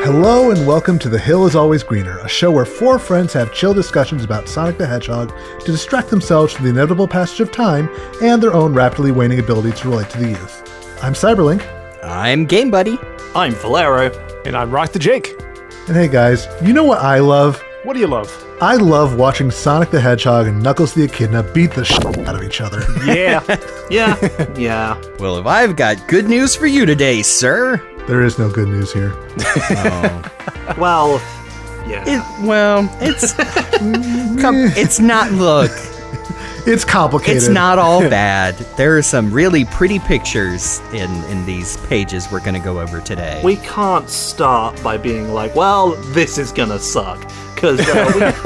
Hello and welcome to The Hill is Always Greener, a show where four friends have chill discussions about Sonic the Hedgehog to distract themselves from the inevitable passage of time and their own rapidly waning ability to relate to the youth. I'm Cyberlink. I'm Game Buddy. I'm Valero. And I'm Rock the Jake. And hey guys, you know what I love? What do you love? I love watching Sonic the Hedgehog and Knuckles the Echidna beat the shit out of each other. Yeah. Yeah. Well, if I've got good news for you today, sir. There is no good news here. Oh. Well, yeah. It's not, look. It's complicated. It's not all bad. There are some really pretty pictures in these pages we're going to go over today. We can't start by being like, well, this is gonna suck. Because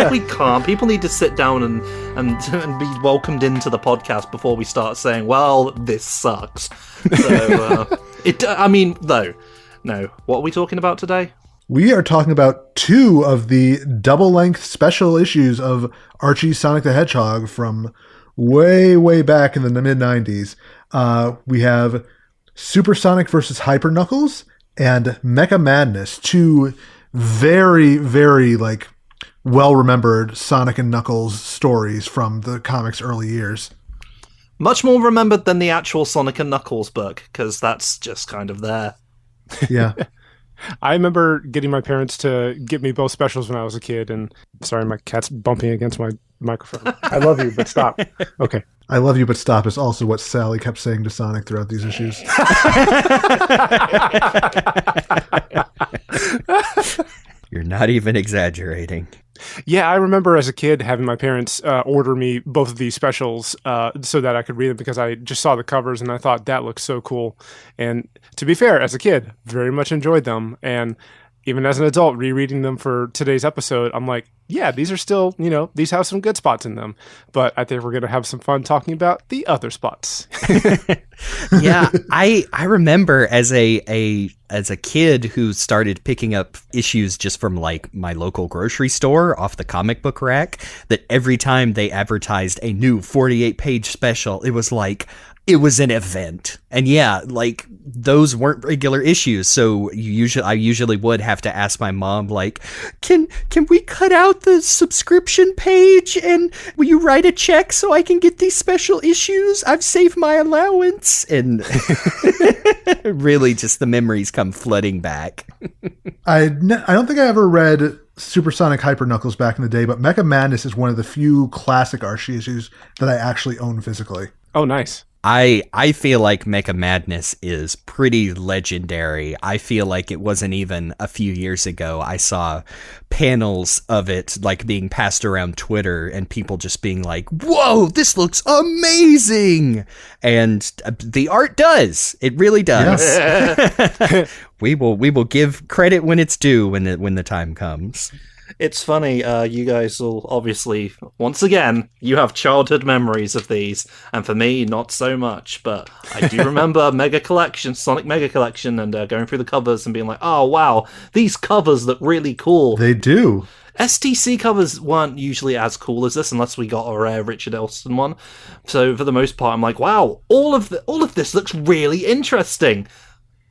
we can't. People need to sit down and be welcomed into the podcast before we start saying, well, this sucks. So, no. What are we talking about today? We are talking about two of the double-length special issues of Archie Sonic the Hedgehog from way back in the mid-90s. We have Super Sonic vs. Hyper Knuckles and Mecha Madness, two very, very, well-remembered Sonic and Knuckles stories from the comics' early years. Much more remembered than the actual Sonic and Knuckles book, because that's just kind of there. Yeah. I remember getting my parents to get me both specials when I was a kid, and sorry, my cat's bumping against my microphone. I love you, but stop. Okay. I love you, but stop is also what Sally kept saying to Sonic throughout these issues. You're not even exaggerating. Yeah, I remember as a kid having my parents order me both of these specials so that I could read them because I just saw the covers and I thought that looked so cool. And to be fair, as a kid, very much enjoyed them. And even as an adult, rereading them for today's episode, I'm like, yeah, these are still, these have some good spots in them. But I think we're going to have some fun talking about the other spots. Yeah, I remember as a kid who started picking up issues just from my local grocery store off the comic book rack, that every time they advertised a new 48-page special, it was an event. And yeah, those weren't regular issues, so I usually would have to ask my mom, can we cut out the subscription page and will you write a check so I can get these special issues? I've saved my allowance. And really just the memories come flooding back. I don't think I ever read Super Sonic Hyper Knuckles back in the day, but Mecha Madness is one of the few classic Archie issues that I actually own physically. Oh, nice. I feel like Mecha Madness is pretty legendary. I feel like it wasn't even a few years ago I saw panels of it being passed around Twitter and people just being like, whoa, this looks amazing. And the art does. It really does. Yes. We will give credit when it's due when the time comes. It's funny, you guys will obviously, once again, you have childhood memories of these, and for me, not so much, but I do remember Sonic Mega Collection, and going through the covers and being like, oh wow, these covers look really cool. They do. STC covers weren't usually as cool as this, unless we got a rare Richard Elston one, so for the most part, I'm like, wow, all of this looks really interesting.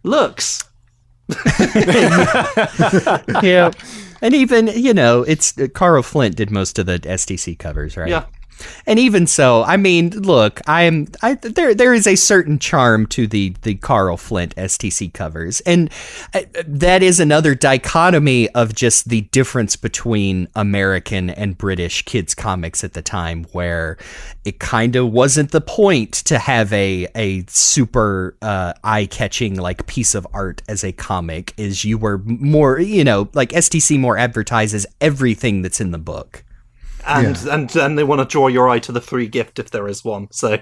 Looks. Yeah. And even, it's Carl Flint did most of the STC covers, right? Yeah. And even so, I mean, look, there is a certain charm to the Carl Flint STC covers. And that is another dichotomy of just the difference between American and British kids comics at the time, where it kind of wasn't the point to have a super eye-catching piece of art as a comic, is you were more, STC more advertises everything that's in the book. And they want to draw your eye to the free gift if there is one. So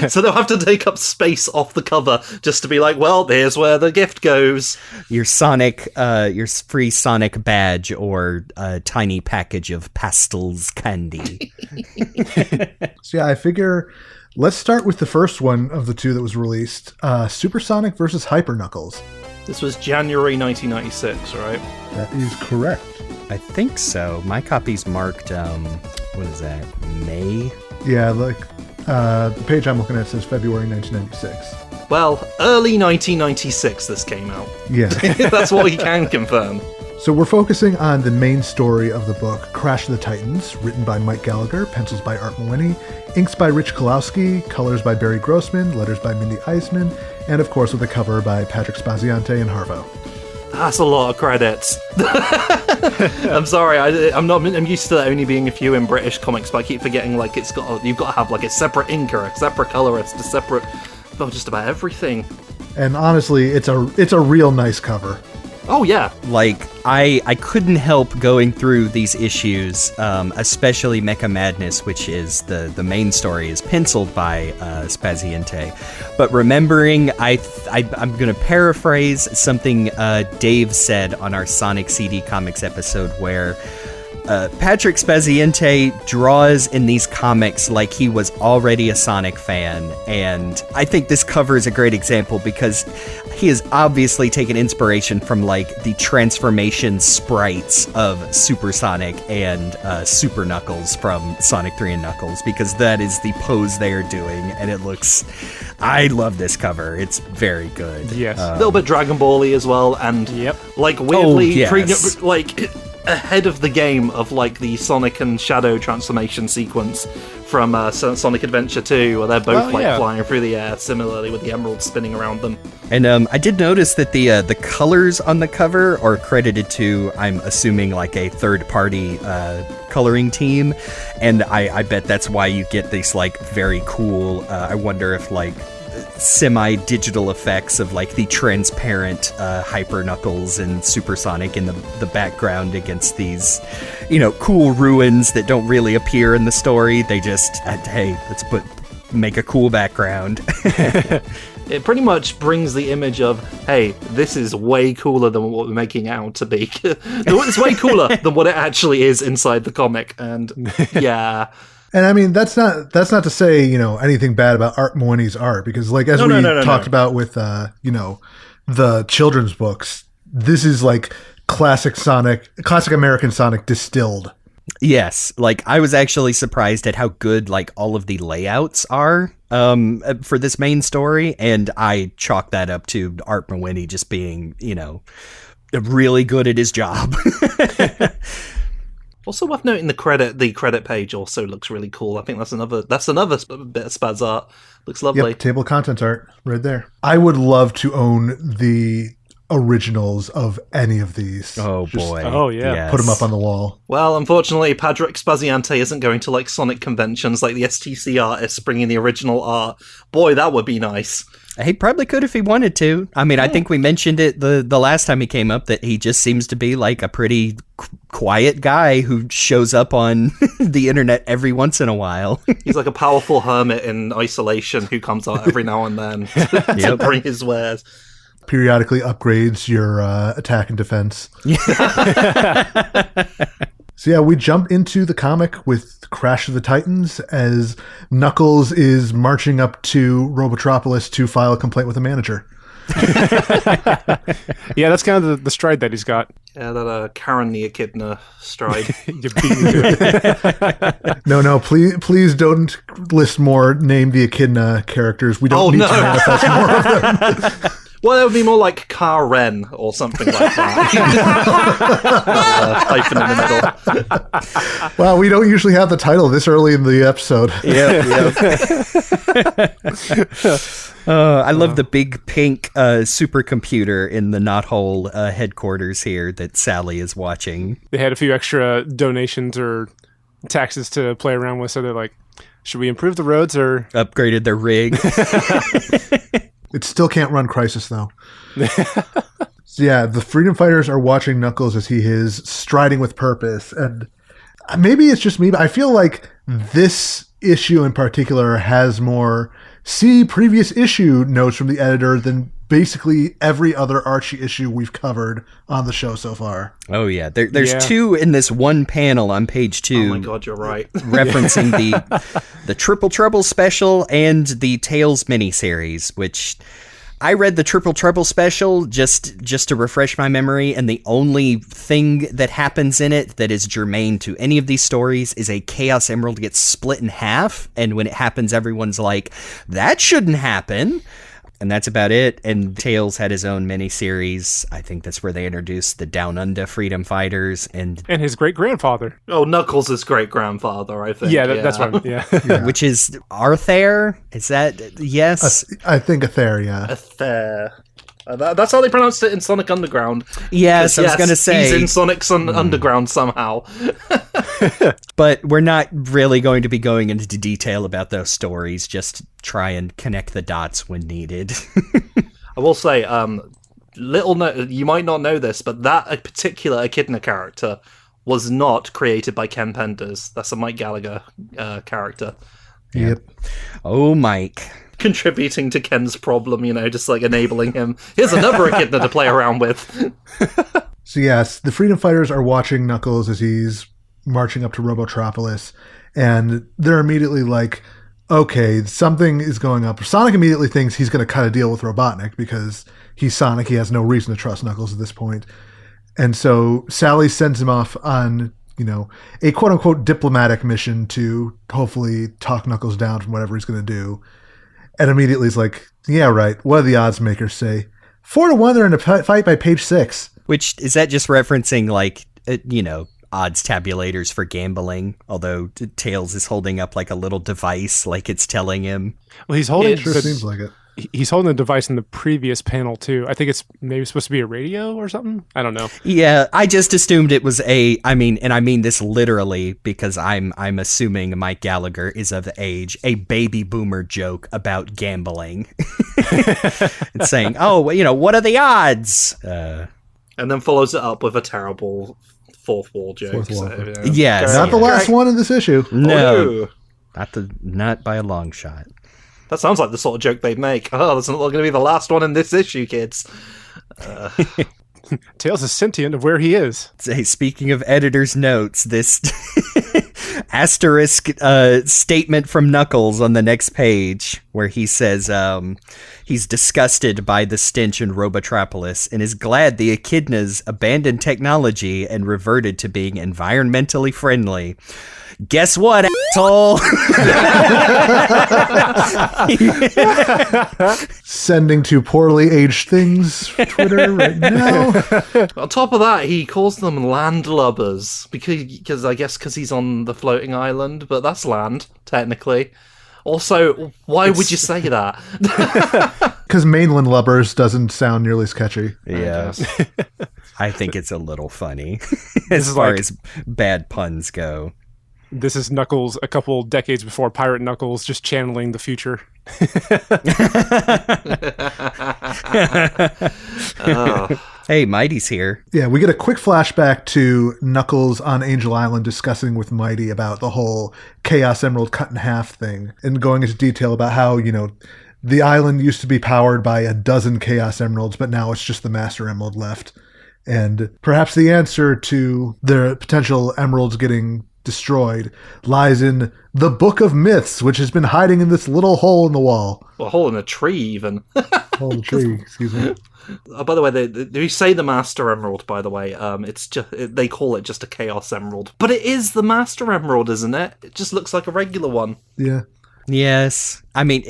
so they'll have to take up space off the cover just to be like, well, here's where the gift goes. Your free Sonic badge or a tiny package of Pastels candy. So yeah, I figure let's start with the first one of the two that was released, Super Sonic vs. Hyper Knuckles. This was January 1996, right? That is correct. I think so. My copy's marked, what is that, May? Yeah, the page I'm looking at says February 1996. Well, early 1996 this came out. Yeah. That's what we can confirm. So we're focusing on the main story of the book, Crash of the Titans, written by Mike Gallagher, pencils by Art Mawhinney, inks by Rich Kalowski, colors by Barry Grossman, letters by Mindy Eisman, and of course with a cover by Patrick Spaziante and Harvo. That's a lot of credits. I'm sorry, I'm used to there only being a few in British comics, but I keep forgetting like you've got to have like a separate inker, a separate colorist, a separate, just about everything. And honestly, it's a real nice cover. Oh yeah. Like, I couldn't help going through these issues, especially Mecha Madness, which is the main story, is penciled by Spaziante. But remembering, I'm going to paraphrase something Dave said on our Sonic CD Comics episode, where Patrick Spaziante draws in these comics like he was already a Sonic fan, and I think this cover is a great example because he has obviously taken inspiration from like the transformation sprites of Super Sonic and Super Knuckles from Sonic 3 and Knuckles, because that is the pose they are doing, and it looks... I love this cover. It's very good. Yes. A little bit Dragon Ball-y as well, and like weirdly... yes. Ahead of the game of like the Sonic and Shadow transformation sequence from Sonic Adventure 2, where they're both flying through the air, similarly with the emeralds spinning around them. And I did notice that the colors on the cover are credited to, I'm assuming, like a third-party coloring team, and I bet that's why you get these like very cool. I wonder if like semi-digital effects of like the transparent Hyper Knuckles and Super Sonic in the background against these, cool ruins that don't really appear in the story. They just, hey, let's make a cool background. It pretty much brings the image of, hey, this is way cooler than what we're making out to be. It's way cooler than what it actually is inside the comic, and yeah. And I mean, that's not to say, anything bad about Art Mawhinney's art, because like, as we talked about with, the children's books, this is like classic American Sonic distilled. Yes. Like, I was actually surprised at how good, like, all of the layouts are, for this main story. And I chalk that up to Art Mawhinney just being, really good at his job. Also worth noting the credit page also looks really cool. I think that's another bit of spaz art. Looks lovely. Yep, table of contents art right there. I would love to own the originals of any of these. Oh boy. Oh yeah. Yes. Put them up on the wall. Well, unfortunately, Patrick Spaziante isn't going to like Sonic conventions like the STC artists bringing the original art. Boy, that would be nice. He probably could if he wanted to. I mean, I think we mentioned it the last time he came up, that he just seems to be like a pretty quiet guy who shows up on the internet every once in a while. He's like a powerful hermit in isolation who comes out every now and then to bring his wares. Periodically upgrades your attack and defense. So yeah, we jump into the comic with Crash of the Titans as Knuckles is marching up to Robotropolis to file a complaint with the manager. Yeah, that's kind of the stride that he's got. Yeah, that Ka-Ren the Echidna stride. No, please don't list more Name the Echidna characters. We don't need to manifest more of them. Well, it would be more like Ka-Ren or something like that. Hyphen in the middle. Wow, we don't usually have the title this early in the episode. I love the big pink supercomputer in the Knothole headquarters here that Sally is watching. They had a few extra donations or taxes to play around with, so they're like, should we improve the roads or... Upgraded their rig. It still can't run Crisis, though. So yeah, the Freedom Fighters are watching Knuckles as he is striding with purpose. And maybe it's just me, but I feel like this issue in particular has more see previous issue notes from the editor than basically every other Archie issue we've covered on the show so far. Oh yeah, there's two in this one panel on page 2. Oh my god, you're right. Referencing the Triple Trouble special and the Tales miniseries, which I read the Triple Trouble special just to refresh my memory, and the only thing that happens in it that is germane to any of these stories is a Chaos Emerald gets split in half, and when it happens, everyone's like, that shouldn't happen. And that's about it. And Tails had his own miniseries. I think that's where they introduced the Down Under Freedom Fighters and his great-grandfather. Oh, Knuckles' great-grandfather, I think. Yeah, that's right. Yeah. which is Arthair. Is that yes? I think Athair, yeah. Athair. That's how they pronounced it in Sonic Underground. Yes, I was going to say. He's in Sonic's Underground somehow. But we're not really going to be going into detail about those stories. Just try and connect the dots when needed. I will say, you might not know this, but that particular Echidna character was not created by Ken Penders. That's a Mike Gallagher character. Yep. Oh, Mike. Contributing to Ken's problem, just like enabling him. Here's another Echidna to play around with. So yes, the Freedom Fighters are watching Knuckles as he's marching up to Robotropolis, and they're immediately like, okay, something is going up. Sonic immediately thinks he's going to cut a deal with Robotnik because he's Sonic. He has no reason to trust Knuckles at this point. And so Sally sends him off on, a quote-unquote diplomatic mission to hopefully talk Knuckles down from whatever he's going to do. And immediately he's like, yeah, right. What do the odds makers say? 4-1, they're in a fight by page 6. Which, is that just referencing, odds tabulators for gambling? Although Tails is holding up, a little device, it's telling him. Well, he's holding... It sure seems like it. He's holding a device in the previous panel, too. I think it's maybe supposed to be a radio or something? I don't know. Yeah, I just assumed it was I mean this literally because I'm assuming Mike Gallagher is of age, a baby boomer joke about gambling. And saying, oh, what are the odds? And then follows it up with a terrible fourth wall joke. Yes. Not the last one in this issue. No. Not by a long shot. That sounds like the sort of joke they'd make. Oh, that's not going to be the last one in this issue, kids. Tails is sentient of where he is. Hey, speaking of editor's notes, this asterisk statement from Knuckles on the next page where he says he's disgusted by the stench in Robotropolis and is glad the Echidnas abandoned technology and reverted to being environmentally friendly. Guess what, asshole? Sending to poorly aged things Twitter right now. On top of that, he calls them landlubbers because I guess because he's on the floating island, but that's land technically. Also, why would you say that? Because mainland lubbers doesn't sound nearly as catchy. Yeah. I think it's a little funny as far as bad puns go. This is Knuckles a couple decades before Pirate Knuckles, just channeling the future. Hey, Mighty's here. Yeah, we get a quick flashback to Knuckles on Angel Island discussing with Mighty about the whole Chaos Emerald cut in half thing and going into detail about how, the island used to be powered by a dozen Chaos Emeralds, but now it's just the Master Emerald left. And perhaps the answer to the potential emeralds getting destroyed lies in the Book of Myths, which has been hiding in this little hole in the wall. Well, a hole in a tree, even. Hole in a tree, excuse me. By the way, they say the Master Emerald, by the way. It's just they call it just a Chaos Emerald. But it is the Master Emerald, isn't it? It just looks like a regular one. Yeah. Yes. I mean,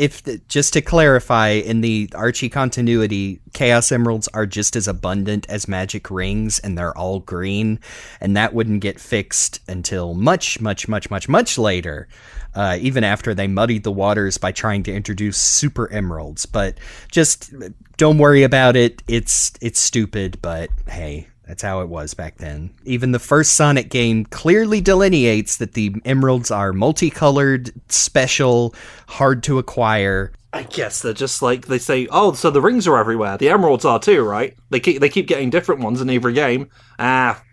just to clarify, in the Archie continuity, Chaos Emeralds are just as abundant as magic rings, and they're all green, and that wouldn't get fixed until much, much, much, much, much later, even after they muddied the waters by trying to introduce super emeralds. But just don't worry about it. It's stupid, but hey, that's how it was back then. Even the first Sonic game clearly delineates that the emeralds are multicolored, special, hard to acquire. I guess they're just like, they say, oh, so the rings are everywhere. The emeralds are too, right? They keep getting different ones in every game.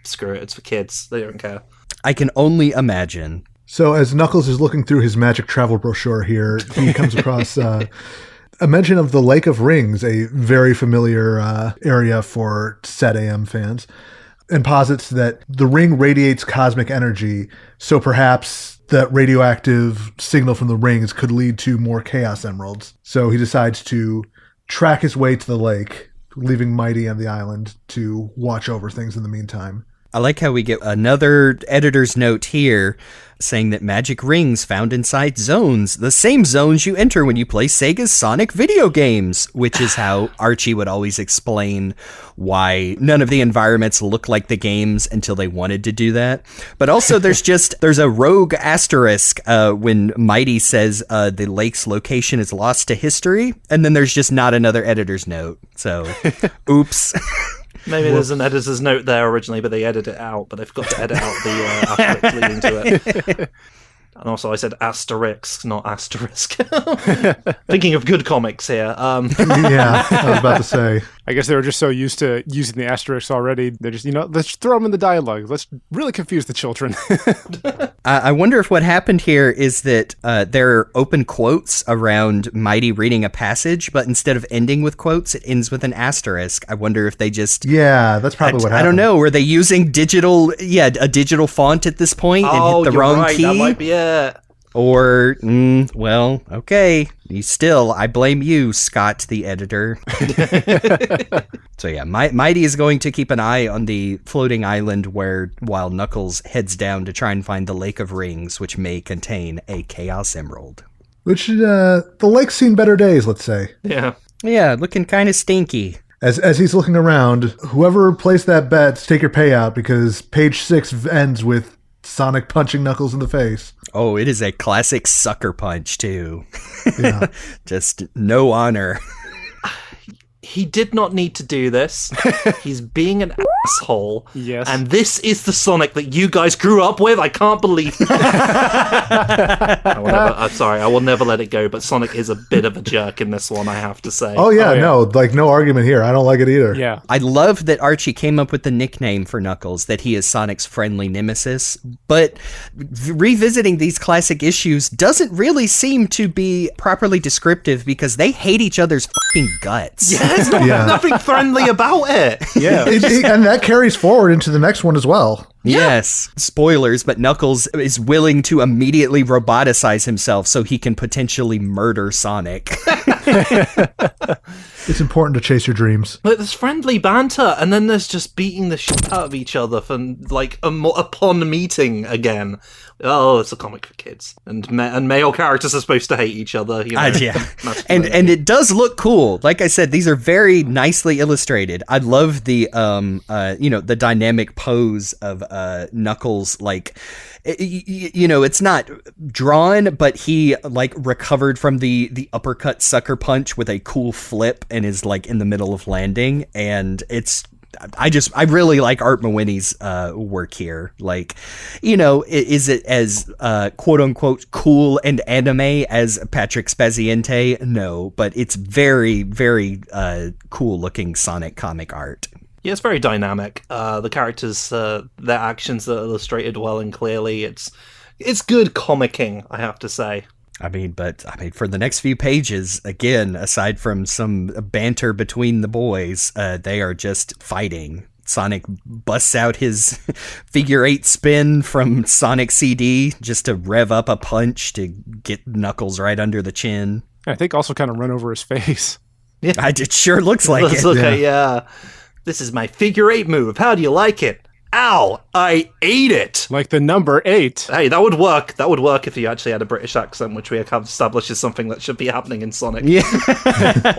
Screw it. It's for kids. They don't care. I can only imagine. So as Knuckles is looking through his magic travel brochure here, he comes across a mention of the Lake of Rings, a very familiar area for Set AM fans, and posits that the ring radiates cosmic energy, so perhaps that radioactive signal from the rings could lead to more Chaos Emeralds. So he decides to track his way to the lake, leaving Mighty on the island to watch over things in the meantime. I like how we get another editor's note here saying that magic rings found inside zones, the same zones you enter when you play Sega's Sonic video games, which is how Archie would always explain why none of the environments look like the games until they wanted to do that. But also there's a rogue asterisk when Mighty says the lake's location is lost to history, and then there's just not another editor's note. So, oops. Maybe there's an editor's note there originally, but they edit it out, but they've got to edit out the asterisk leading to it. And also I said asterisks, not asterisk. Thinking of good comics here. Yeah, I was about to say. I guess they were just so used to using the asterisks already. They're just, let's throw them in the dialogue. Let's really confuse the children. I wonder if what happened here is that there are open quotes around Mighty reading a passage, but instead of ending with quotes, it ends with an asterisk. I wonder if they just... Yeah, that's probably what happened. I don't know. Were they using a digital font at this point and hit the wrong key? That might be it. Or, well, okay. I blame you, Scott, the editor. So yeah, Mighty is going to keep an eye on the floating island while Knuckles heads down to try and find the Lake of Rings, which may contain a Chaos Emerald. Which, the lake's seen better days, let's say. Yeah. Yeah, looking kind of stinky. As he's looking around, whoever placed that bet, take your payout, because page 6 ends with Sonic punching Knuckles in the face. Oh, it is a classic sucker punch, too. Yeah. Just no honor. He did not need to do this. He's being an asshole. Yes. And this is the Sonic that you guys grew up with? I can't believe it. I'm sorry, I will never let it go, but Sonic is a bit of a jerk in this one, I have to say. Oh yeah, no argument here. I don't like it either. Yeah. I love that Archie came up with the nickname for Knuckles, that he is Sonic's friendly nemesis, but revisiting these classic issues doesn't really seem to be properly descriptive because they hate each other's fucking guts. Yeah, there's nothing friendly about it. Yeah. And that carries forward into the next one as well. Yes. Spoilers, but Knuckles is willing to immediately roboticize himself so he can potentially murder Sonic. It's important to chase your dreams. Like, there's friendly banter, and then there's just beating the shit out of each other for, like, upon meeting again. Oh, it's a comic for kids. And male characters are supposed to hate each other. You know? Yeah. And it does look cool. Like I said, these are very nicely illustrated. I love the, the dynamic pose of Knuckles, like... it's not drawn, but he like recovered from the uppercut sucker punch with a cool flip and is like in the middle of landing. And I really like Art Mawhinney's work here. Like, is it as quote unquote cool and anime as Patrick Spaziente? No, but it's very, very cool looking Sonic comic art. Yeah, it's very dynamic. The characters, their actions are illustrated well and clearly. It's good comicking, I have to say. I mean, for the next few pages, again, aside from some banter between the boys, they are just fighting. Sonic busts out his figure 8 spin from Sonic CD just to rev up a punch to get Knuckles right under the chin. I think also kind of run over his face. Yeah. It sure looks like it. Okay, yeah. This is my figure 8 move. How do you like it? Ow! I ate it! Like the number 8. Hey, that would work. That would work if you actually had a British accent, which we have established is something that should be happening in Sonic. Yeah.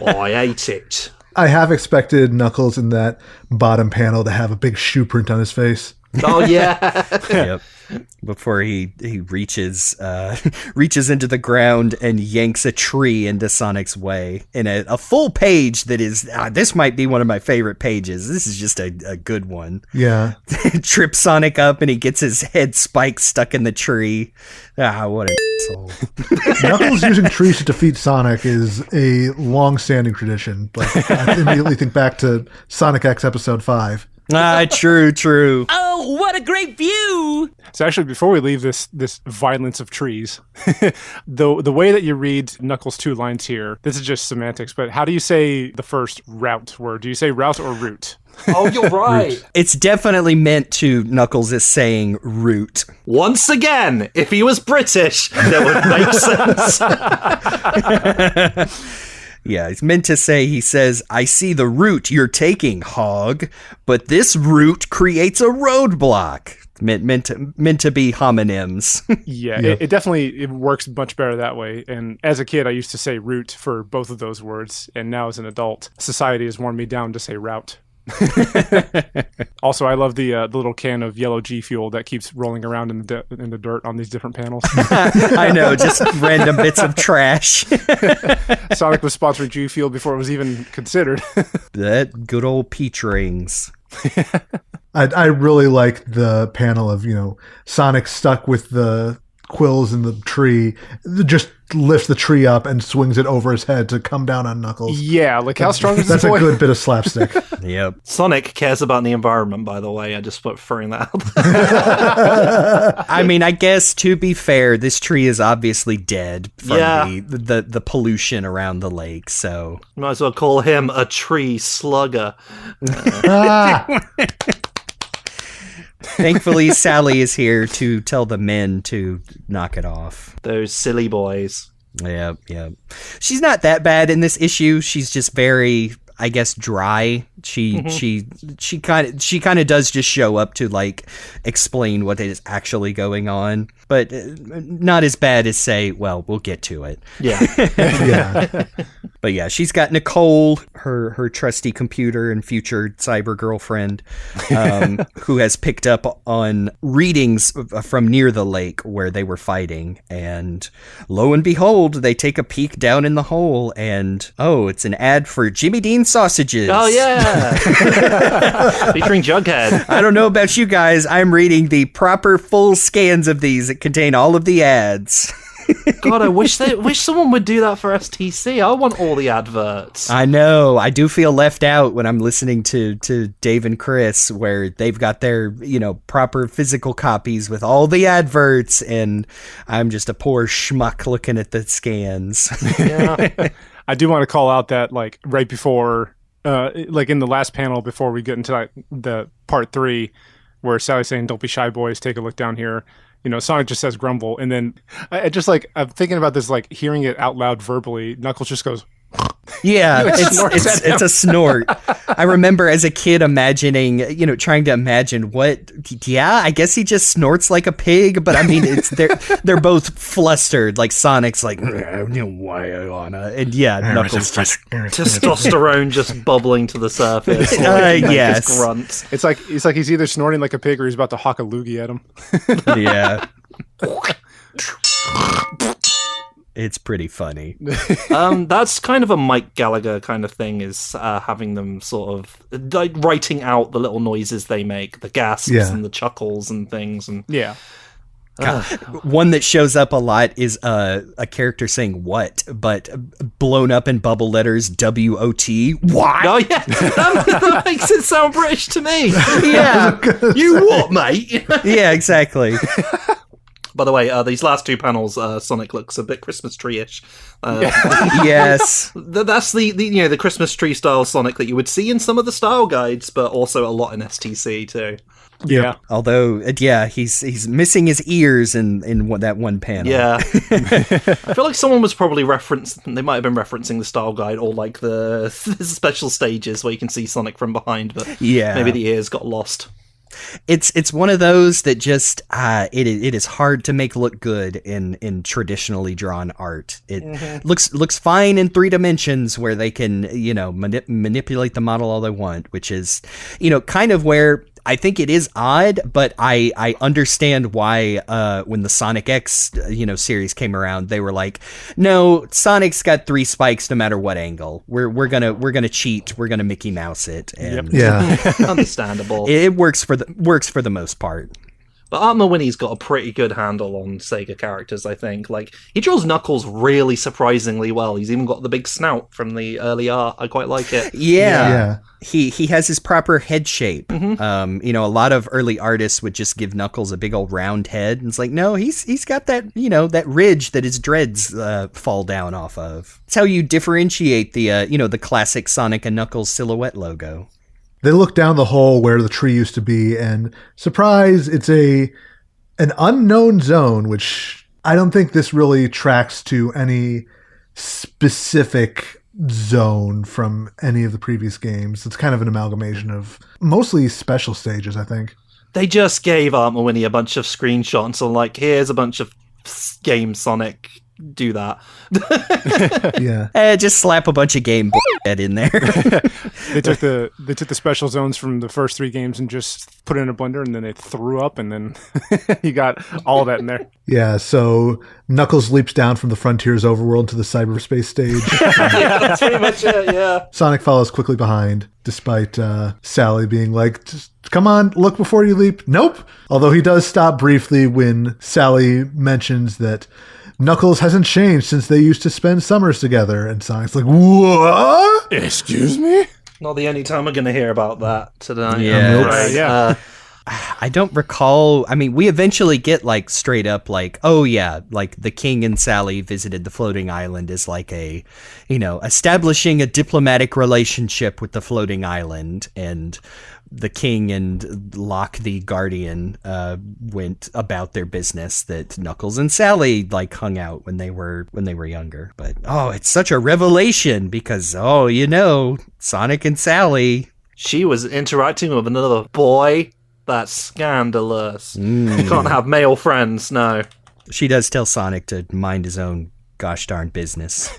Oh, I ate it. I have expected Knuckles in that bottom panel to have a big shoe print on his face. Oh, yeah. Yep. Before he reaches into the ground and yanks a tree into Sonic's way in a full page that is this might be one of my favorite pages. This is just a good one. Yeah. Trips Sonic up and he gets his head spike stuck in the tree. What an asshole. Knuckles using trees to defeat Sonic is a long-standing tradition. Like, I immediately think back to Sonic X Episode 5. True. Oh, what a great view! So actually, before we leave this violence of trees, the way that you read Knuckles' 2 lines here, this is just semantics, but how do you say the first route word? Do you say route or root? Oh, you're right. It's definitely meant to Knuckles is saying root. Once again, if he was British, that would make sense. Yeah, it's meant to say, he says, I see the route you're taking, hog, but this route creates a roadblock. Meant to be homonyms. Yeah, Yeah. It definitely works much better that way. And as a kid, I used to say root for both of those words. And now as an adult, society has worn me down to say route. Also, I love the little can of yellow G Fuel that keeps rolling around in the dirt on these different panels. I know, just random bits of trash. Sonic was sponsoring G Fuel before it was even considered. That good old peach rings. I really like the panel of, Sonic stuck with the quills in the tree, just lifts the tree up and swings it over his head to come down on Knuckles. Yeah, like how strong is That's this boy? a good bit of slapstick. Yep. Sonic cares about the environment, by the way. I just put throwing that out there. I mean, I guess to be fair, this tree is obviously dead from Yeah. the pollution around the lake, so Might as well call him a tree slugger. thankfully Sally is here to tell the men to knock it off. Those silly boys. Yeah. She's not that bad in this issue. She's just very, I guess, dry. She kind of does just show up to like explain what is actually going on, but not as bad as say, well, we'll get to it. Yeah. Yeah. But yeah, she's got Nicole, her trusty computer and future cyber girlfriend, who has picked up on readings from near the lake where they were fighting. And lo and behold, they take a peek down in the hole and, oh, it's an ad for Jimmy Dean sausages. Oh, yeah. Featuring Jughead. I don't know about you guys. I'm reading the proper full scans of these that contain all of the ads. God, I wish someone would do that for STC. I want all the adverts. I know. I do feel left out when I'm listening to Dave and Chris, where they've got their, proper physical copies with all the adverts, and I'm just a poor schmuck looking at the scans. Yeah. I do want to call out that like right before, like in the last panel before we get into the part 3, where Sally's saying, "Don't be shy, boys. Take a look down here." Sonic just says grumble, and then I'm thinking about this, like hearing it out loud verbally. Knuckles just goes, Yeah, snorts at him. it's a snort. I remember as a kid imagining, trying to imagine what. Yeah, I guess he just snorts like a pig, but I mean, they're both flustered. Like Sonic's like, why I wanna, and yeah, Knuckles just Testosterone just bubbling to the surface. yes. His grunts. it's like he's either snorting like a pig or he's about to hawk a loogie at him. yeah. It's pretty funny. That's kind of a Mike Gallagher kind of thing, is having them sort of like writing out the little noises they make, the gasps and the chuckles and things. And Yeah. One that shows up a lot is a character saying "what," but blown up in bubble letters WOT. What? oh yeah, that makes it sound British to me. Yeah. You what, mate? Yeah, exactly. By the way, these last 2 panels, Sonic looks a bit Christmas tree-ish. Yes. That's the Christmas tree style Sonic that you would see in some of the style guides, but also a lot in STC too. Yeah. Although, he's missing his ears in that one panel. Yeah. I feel like someone was probably they might have been referencing the style guide or like the special stages where you can see Sonic from behind, but Yeah. maybe the ears got lost. It's one of those that just it is hard to make look good in traditionally drawn art. It looks fine in 3 dimensions where they can manipulate the model all they want, which is kind of where I think it is odd, but I understand why when the Sonic X series came around, they were like, no, Sonic's got 3 spikes no matter what angle. We're gonna cheat. We're gonna Mickey Mouse it, and Yeah. Understandable. it works for the most part. But Art Mawhinney's got a pretty good handle on Sega characters, I think. Like, he draws Knuckles really surprisingly well. He's even got the big snout from the early art. I quite like it. Yeah. He has his proper head shape. A lot of early artists would just give Knuckles a big old round head, and it's like, no, he's got that that ridge that his dreads fall down off of. It's how you differentiate the classic Sonic and Knuckles silhouette logo. They look down the hole where the tree used to be, and surprise, it's an unknown zone, which I don't think this really tracks to any specific zone from any of the previous games. It's kind of an amalgamation of mostly special stages, I think. They just gave Art Winnie a bunch of screenshots on like, here's a bunch of game Sonic. Do that. Yeah. Just slap a bunch of game bullshit in there. They took the special zones from the first 3 games and just put it in a blender, and then they threw up, and then you got all that in there. Yeah, so Knuckles leaps down from the Frontiers overworld to the cyberspace stage. Yeah, that's pretty much it, yeah. Sonic follows quickly behind, despite Sally being like, come on, look before you leap. Nope. Although he does stop briefly when Sally mentions that Knuckles hasn't changed since they used to spend summers together. And Sonic's like, what? Excuse me? Not the only time we're going to hear about that tonight. Yeah. Yeah. I don't recall. I mean, we eventually get like straight up like, oh yeah, like the King and Sally visited the floating island is like a, establishing a diplomatic relationship with the floating island, and the King and Locke the Guardian went about their business that Knuckles and Sally like hung out when they were younger. But it's such a revelation because Sonic and Sally. She was interacting with another boy. That's scandalous. You can't have male friends, no. She does tell Sonic to mind his own gosh darn business.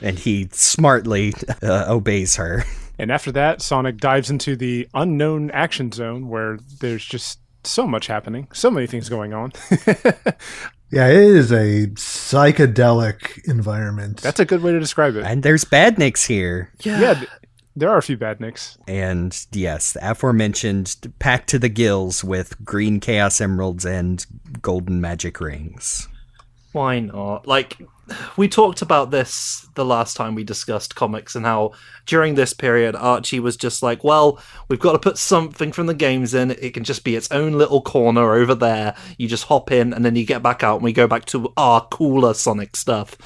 And he smartly obeys her. And after that, Sonic dives into the unknown action zone where there's just so much happening, so many things going on. Yeah, it is a psychedelic environment. That's a good way to describe it. And there's badniks here. Yeah, there are a few badniks. And yes, the aforementioned packed to the gills with green Chaos Emeralds and golden magic rings. Why not? Like, we talked about this the last time we discussed comics and how during this period Archie was just like, well, we've got to put something from the games in. It can just be its own little corner over there. You just hop in and then you get back out and we go back to our cooler Sonic stuff,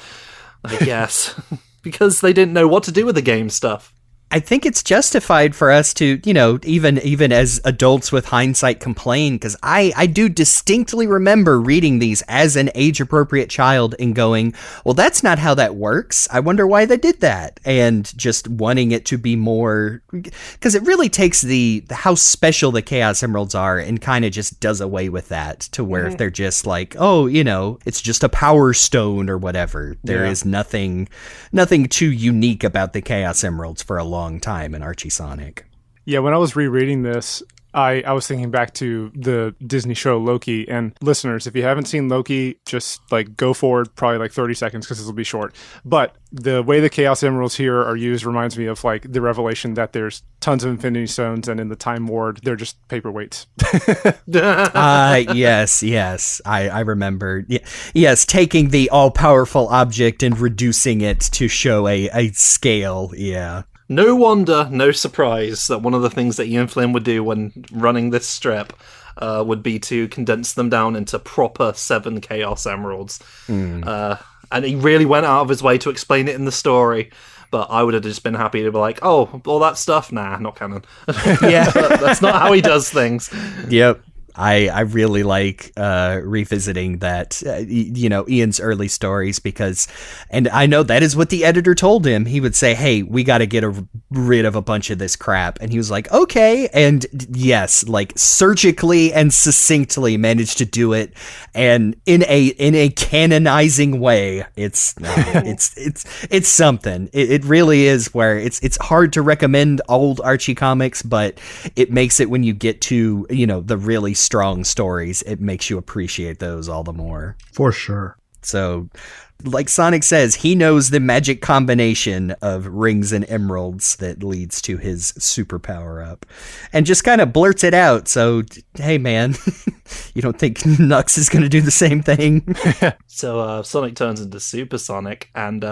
I guess. Because they didn't know what to do with the game stuff. I think it's justified for us to, even as adults with hindsight complain, because I do distinctly remember reading these as an age-appropriate child and going, well, that's not how that works. I wonder why they did that. And just wanting it to be more, because it really takes the how special the Chaos Emeralds are and kind of just does away with that to where they're just like, it's just a power stone or whatever. There is nothing too unique about the Chaos Emeralds for a long time in Archie Sonic. Yeah, when I was rereading this, I was thinking back to the Disney show Loki, and listeners, if you haven't seen Loki, just like go forward probably like 30 seconds because this will be short. But the way the Chaos Emeralds here are used reminds me of like the revelation that there's tons of Infinity Stones, and in the Time Ward, they're just paperweights. Yes, I remember. Yes, taking the all-powerful object and reducing it to show a scale, yeah. No wonder, no surprise, that one of the things that Ian Flynn would do when running this strip would be to condense them down into proper 7 Chaos Emeralds. And he really went out of his way to explain it in the story. But I would have just been happy to be like, oh, all that stuff? Nah, not canon. Yeah. That's not how he does things. Yep. I really like revisiting that, Ian's early stories because, and I know that is what the editor told him. He would say, hey, we got to get rid of a bunch of this crap. And he was like, okay. And yes, like surgically and succinctly managed to do it. And in a canonizing way, it's something. It really is where it's hard to recommend old Archie comics, but it makes it when you get to, the really strong stories, it makes you appreciate those all the more. For sure. So, like Sonic says, he knows the magic combination of rings and emeralds that leads to his super power up and just kind of blurts it out. So, hey man, you don't think Nux is going to do the same thing? So Sonic turns into Super Sonic and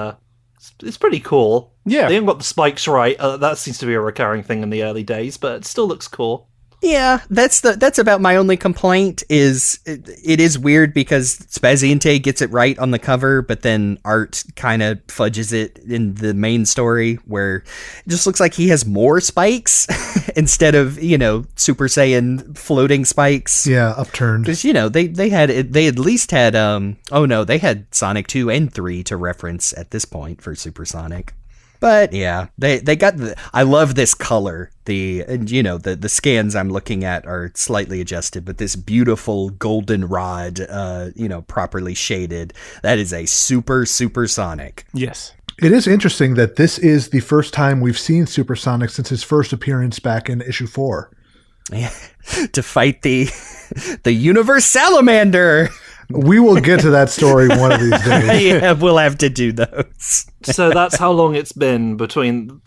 it's pretty cool. Yeah. They haven't got the spikes right. That seems to be a recurring thing in the early days, but it still looks cool. Yeah, that's about my only complaint. Is it is weird because Spaziente gets it right on the cover, but then Art kind of fudges it in the main story, where it just looks like he has more spikes instead of Super Saiyan floating spikes. Yeah, upturned. Because they at least had they had Sonic 2 and 3 to reference at this point for Supersonic. But yeah, they got I love this color. The scans I'm looking at are slightly adjusted, but this beautiful goldenrod, properly shaded. That is a Supersonic. Yes. It is interesting that this is the first time we've seen Supersonic since his first appearance back in issue 4. Yeah, to fight the Universe Salamander. We will get to that story one of these days. Yeah, we'll have to do those. So that's how long it's been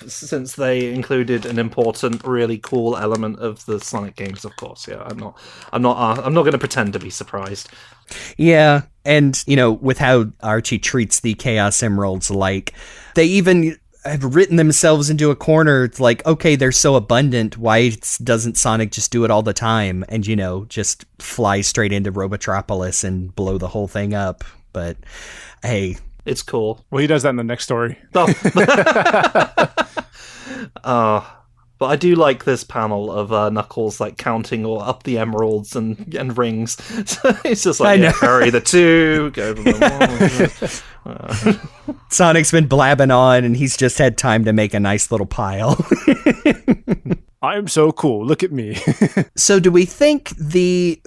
since they included an important, really cool element of the Sonic games. Of course, yeah. I'm not going to pretend to be surprised. Yeah, and with how Archie treats the Chaos Emeralds, like they even have written themselves into a corner. It's like, okay, they're so abundant. Why doesn't Sonic just do it all the time and, just fly straight into Robotropolis and blow the whole thing up? But hey, it's cool. Well, he does that in the next story. But I do like this panel of Knuckles like counting all up the emeralds and rings. So it's just like, carry the 2, go over the 1. Sonic's been blabbing on, and he's just had time to make a nice little pile. I'm so cool. Look at me. So do we think the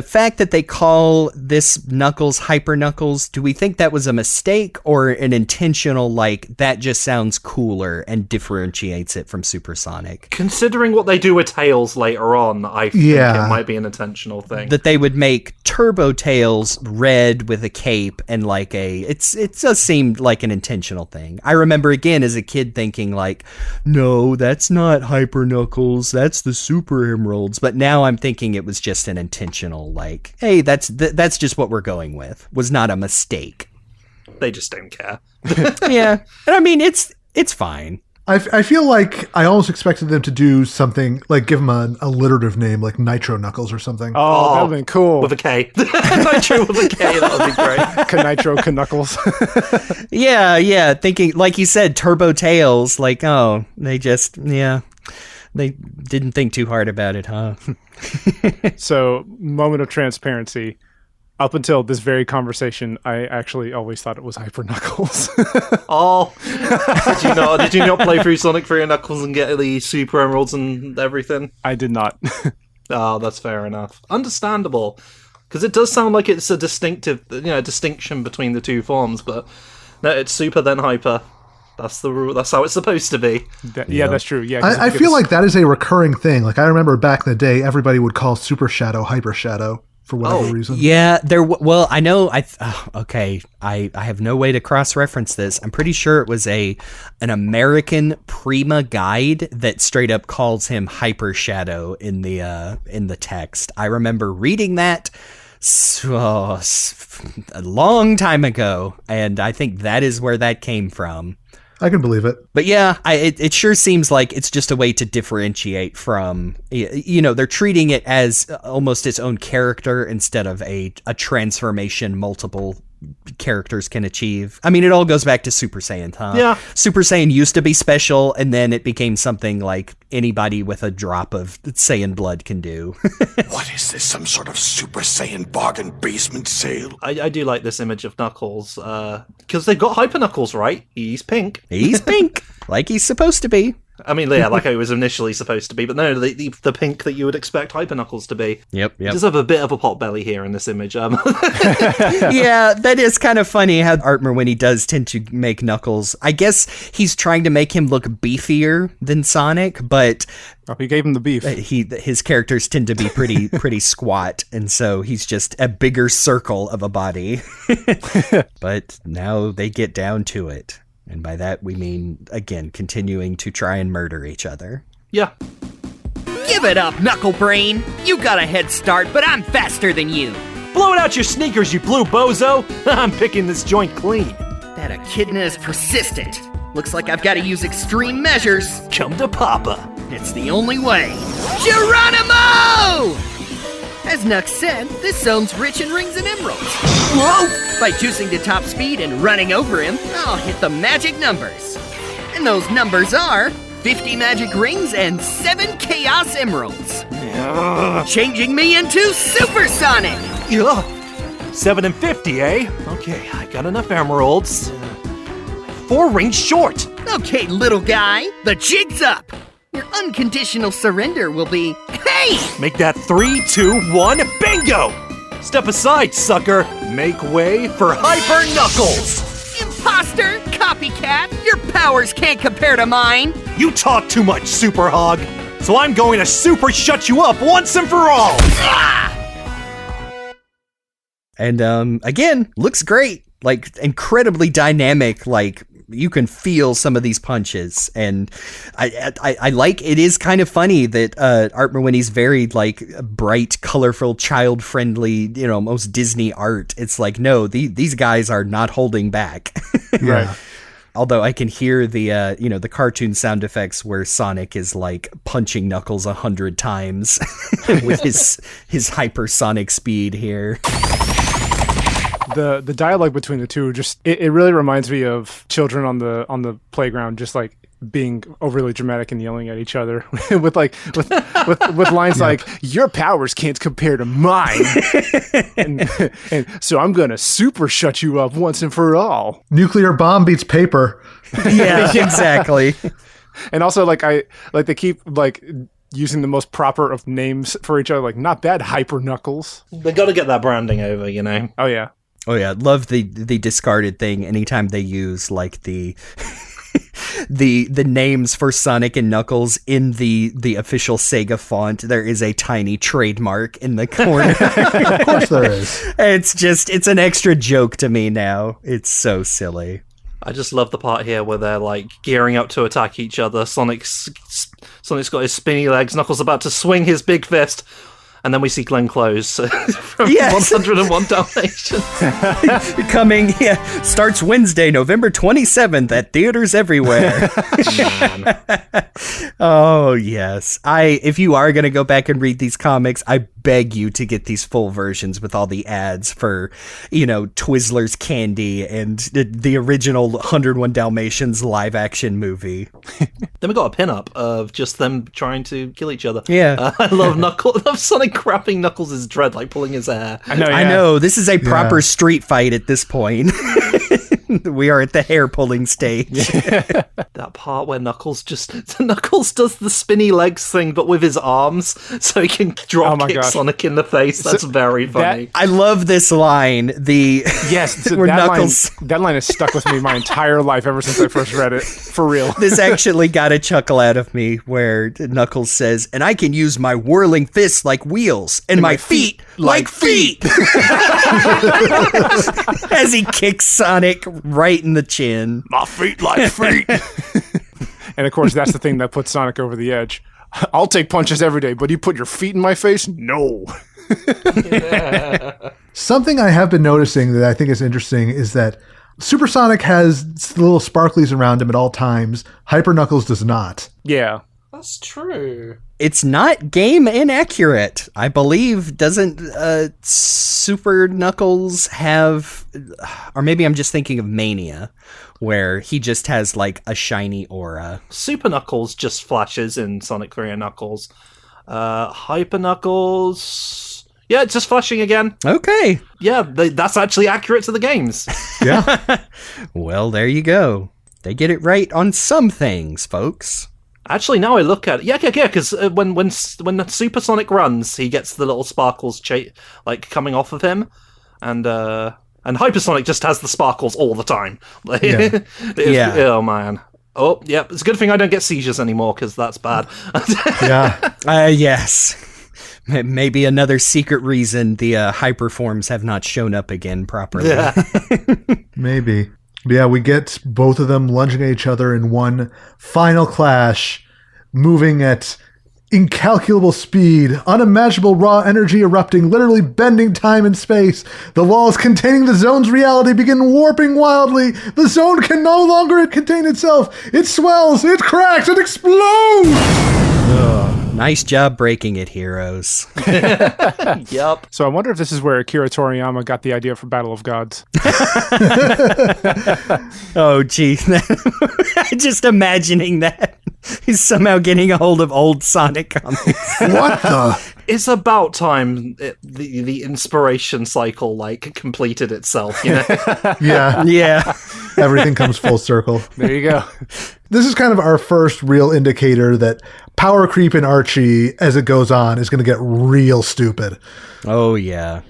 fact that they call this Knuckles Hyper Knuckles, do we think that was a mistake or an intentional, like, that just sounds cooler and differentiates it from Supersonic? Considering what they do with Tails later on, I think it might be an intentional thing. That they would make Turbo Tails red with a cape and like it does seem like an intentional thing. I remember again as a kid thinking like, no, that's not Hyper Knuckles, that's the Super Emeralds. But now I'm thinking it was just an intentional, like, hey, that's just what we're going with. Was not a mistake. They just don't care. Yeah, and I mean it's fine. I feel like I almost expected them to do something like give him a alliterative name like Nitro Knuckles or something. Oh, that would have been cool. With a K. Nitro with a K, that would be great. Ka-Nitro, Ka-Knuckles. Yeah. Thinking, like you said, Turbo Tails, like, oh, they just, they didn't think too hard about it, huh? So, moment of transparency. Up until this very conversation, I actually always thought it was Hyper Knuckles. Oh, did you not play through Sonic 3 and Knuckles and get the Super Emeralds and everything? I did not. Oh, that's fair enough. Understandable, because it does sound like it's a distinctive, distinction between the two forms. But no, it's Super then Hyper. That's the rule. That's how it's supposed to be. Yeah, that's true. Yeah, I feel like that is a recurring thing. Like I remember back in the day, everybody would call Super Shadow Hyper Shadow. For whatever reason. Yeah, well, I know. Okay, I have no way to cross-reference this. I'm pretty sure it was an American Prima guide that straight up calls him Hyper Shadow in the text. I remember reading that a long time ago, and I think that is where that came from. I can believe it. But yeah, it sure seems like it's just a way to differentiate from, they're treating it as almost its own character instead of a transformation multiple characters can achieve. I mean, it all goes back to Super Saiyan, huh? Yeah. Super Saiyan used to be special, and then it became something like anybody with a drop of Saiyan blood can do. What is this, some sort of Super Saiyan bargain basement sale? I do like this image of Knuckles, because they've got Hyper Knuckles, right? He's pink. He's pink, like he's supposed to be. I mean, yeah, like it was initially supposed to be, but no, the pink that you would expect Hyper Knuckles to be. Yep. He does have a bit of a pot belly here in this image. Yeah, that is kind of funny how Art Merwini does tend to make Knuckles. I guess he's trying to make him look beefier than Sonic, but he gave him the beef. His characters tend to be pretty squat, and so he's just a bigger circle of a body. But now they get down to it. And by that, we mean, again, continuing to try and murder each other. Yeah. Give it up, Knuckle Brain. You got a head start, but I'm faster than you. Blow it out your sneakers, you blue bozo! I'm picking this joint clean. That Echidna is persistent. Looks like I've got to use extreme measures. Come to Papa. It's the only way. Geronimo! As Nux said, this zone's rich in rings and emeralds. Whoa! By juicing to top speed and running over him, I'll hit the magic numbers. And those numbers are 50 magic rings and 7 chaos emeralds. Changing me into Supersonic! Ugh. 7 and 50, eh? Okay, I got enough emeralds. 4 rings short. Okay, little guy, the jig's up! Your unconditional surrender will be, hey! Make that 3, 2, 1, bingo! Step aside, sucker. Make way for Hyper Knuckles. Imposter! Copycat! Your powers can't compare to mine! You talk too much, Super Hog. So I'm going to super shut you up once and for all. And again, looks great. Like incredibly dynamic. Like you can feel some of these punches, and I like. It is kind of funny that Art Merwini's very like bright, colorful, child friendly, almost Disney art. It's like no, these guys are not holding back. Right. Although I can hear the the cartoon sound effects where Sonic is like punching Knuckles 100 times with his hypersonic speed here. The dialogue between the two just it really reminds me of children on the playground just like being overly dramatic and yelling at each other with lines like your powers can't compare to mine and so I'm gonna super shut you up once and for all. Nuclear bomb beats paper. Yeah, exactly. And also they keep like using the most proper of names for each other, like not bad, Hyper Knuckles. They got to get that branding over, Oh yeah. Oh yeah, love the discarded thing anytime they use like the the names for Sonic and Knuckles in the official Sega font. There is a tiny trademark in the corner. Of course there is. It's an extra joke to me now. It's so silly. I just love the part here where they're like gearing up to attack each other. Sonic's got his spinny legs, Knuckles about to swing his big fist. And then we see Glenn Close from 101 Dalmatians. Coming, starts Wednesday, November 27th at theaters everywhere. Oh, yes. If you are going to go back and read these comics, I beg you to get these full versions with all the ads for, Twizzlers candy and the original 101 Dalmatians live action movie. Then we got a pinup of just them trying to kill each other. Yeah. I love Sonic grabbing Knuckles' dread, like pulling his hair. I know. This is a proper street fight at this point. We are at the hair pulling stage. That part where Knuckles does the spinny legs thing, but with his arms, so he can drop kick Sonic in the face. That's very funny. I love this line. Where Knuckles. That line has stuck with me my entire life ever since I first read it. For real. This actually got a chuckle out of me where Knuckles says, and I can use my whirling fists like wheels and my feet like feet. As he kicks Sonic right in the chin. My feet like feet. And of course, that's the thing that puts Sonic over the edge. I'll take punches every day, but you put your feet in my face? No. Something I have been noticing that I think is interesting is that Supersonic has little sparklies around him at all times. Hyper Knuckles does not. Yeah. That's true. It's not game inaccurate. I believe, doesn't Super Knuckles have, or maybe I'm just thinking of Mania, where he just has like a shiny aura. Super Knuckles just flashes in Sonic 3 and Knuckles. Hyper Knuckles... Yeah, it's just flashing again. Okay. Yeah, that's actually accurate to the games. Yeah. Well, there you go. They get it right on some things, folks. Actually, now I look at it, yeah, because when Supersonic runs, he gets the little sparkles coming off of him, and Hypersonic just has the sparkles all the time. Yeah. Oh man. Oh, yeah. It's a good thing I don't get seizures anymore because that's bad. Yeah. Yes. Maybe another secret reason the hyper forms have not shown up again properly. Yeah. Maybe. Yeah, we get both of them lunging at each other in one final clash, moving at incalculable speed, unimaginable raw energy erupting, literally bending time and space. The walls containing the zone's reality begin warping wildly. The zone can no longer contain itself. It swells, it cracks, it explodes! Nice job breaking it, heroes. Yup. So I wonder if this is where Akira Toriyama got the idea for Battle of Gods. Oh, gee. Just imagining that. He's somehow getting a hold of old Sonic comics. What the? It's about time the inspiration cycle, like, completed itself, you know? Yeah, Yeah. everything comes full circle. There you go. This is kind of our first real indicator that power creep in Archie, as it goes on, is going to get real stupid. Oh, yeah.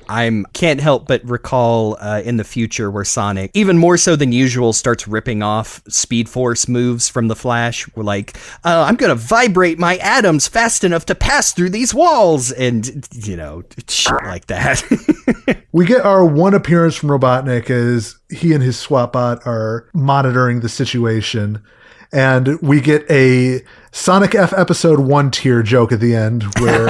Can't help but recall in the future where Sonic, even more so than usual, starts ripping off Speed Force moves from the Flash. We're like, I'm going to vibrate my atoms fast enough to pass through these walls. And, you know, shit like that. We get our one appearance from Robotnik as he and his SWATbot are monitoring the situation. And we get a Sonic F episode 1 tier joke at the end where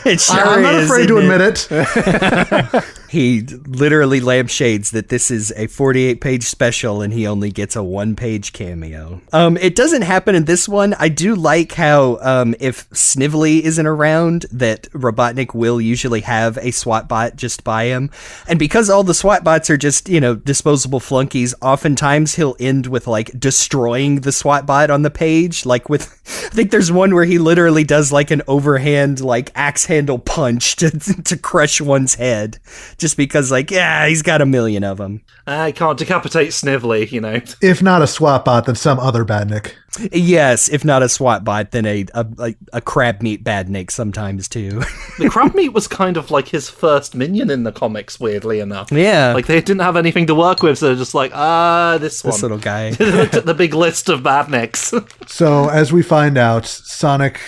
It sure I'm not is, afraid to isn't admit it. He literally lampshades that this is a 48-page special and he only gets a 1-page cameo. It doesn't happen in this one. I do like how if Snively isn't around, that Robotnik will usually have a SWAT bot just by him. And because all the SWAT bots are just, you know, disposable flunkies, oftentimes he'll end with like destroying the SWAT bot on the page. Like with, I think there's one where he literally does like an overhand like axe handle punch to crush one's head. Just because, like, yeah, he's got a million of them. I can't decapitate Snively, you know. If not a SWAT bot, then some other badnik. Yes, if not a SWAT bot, then a crab meat badnik sometimes too. The crab meat was kind of like his first minion in the comics, weirdly enough. Yeah. Like, they didn't have anything to work with, so they're just like, this one. This little guy. They looked at the big list of badniks. So, as we find out, Sonic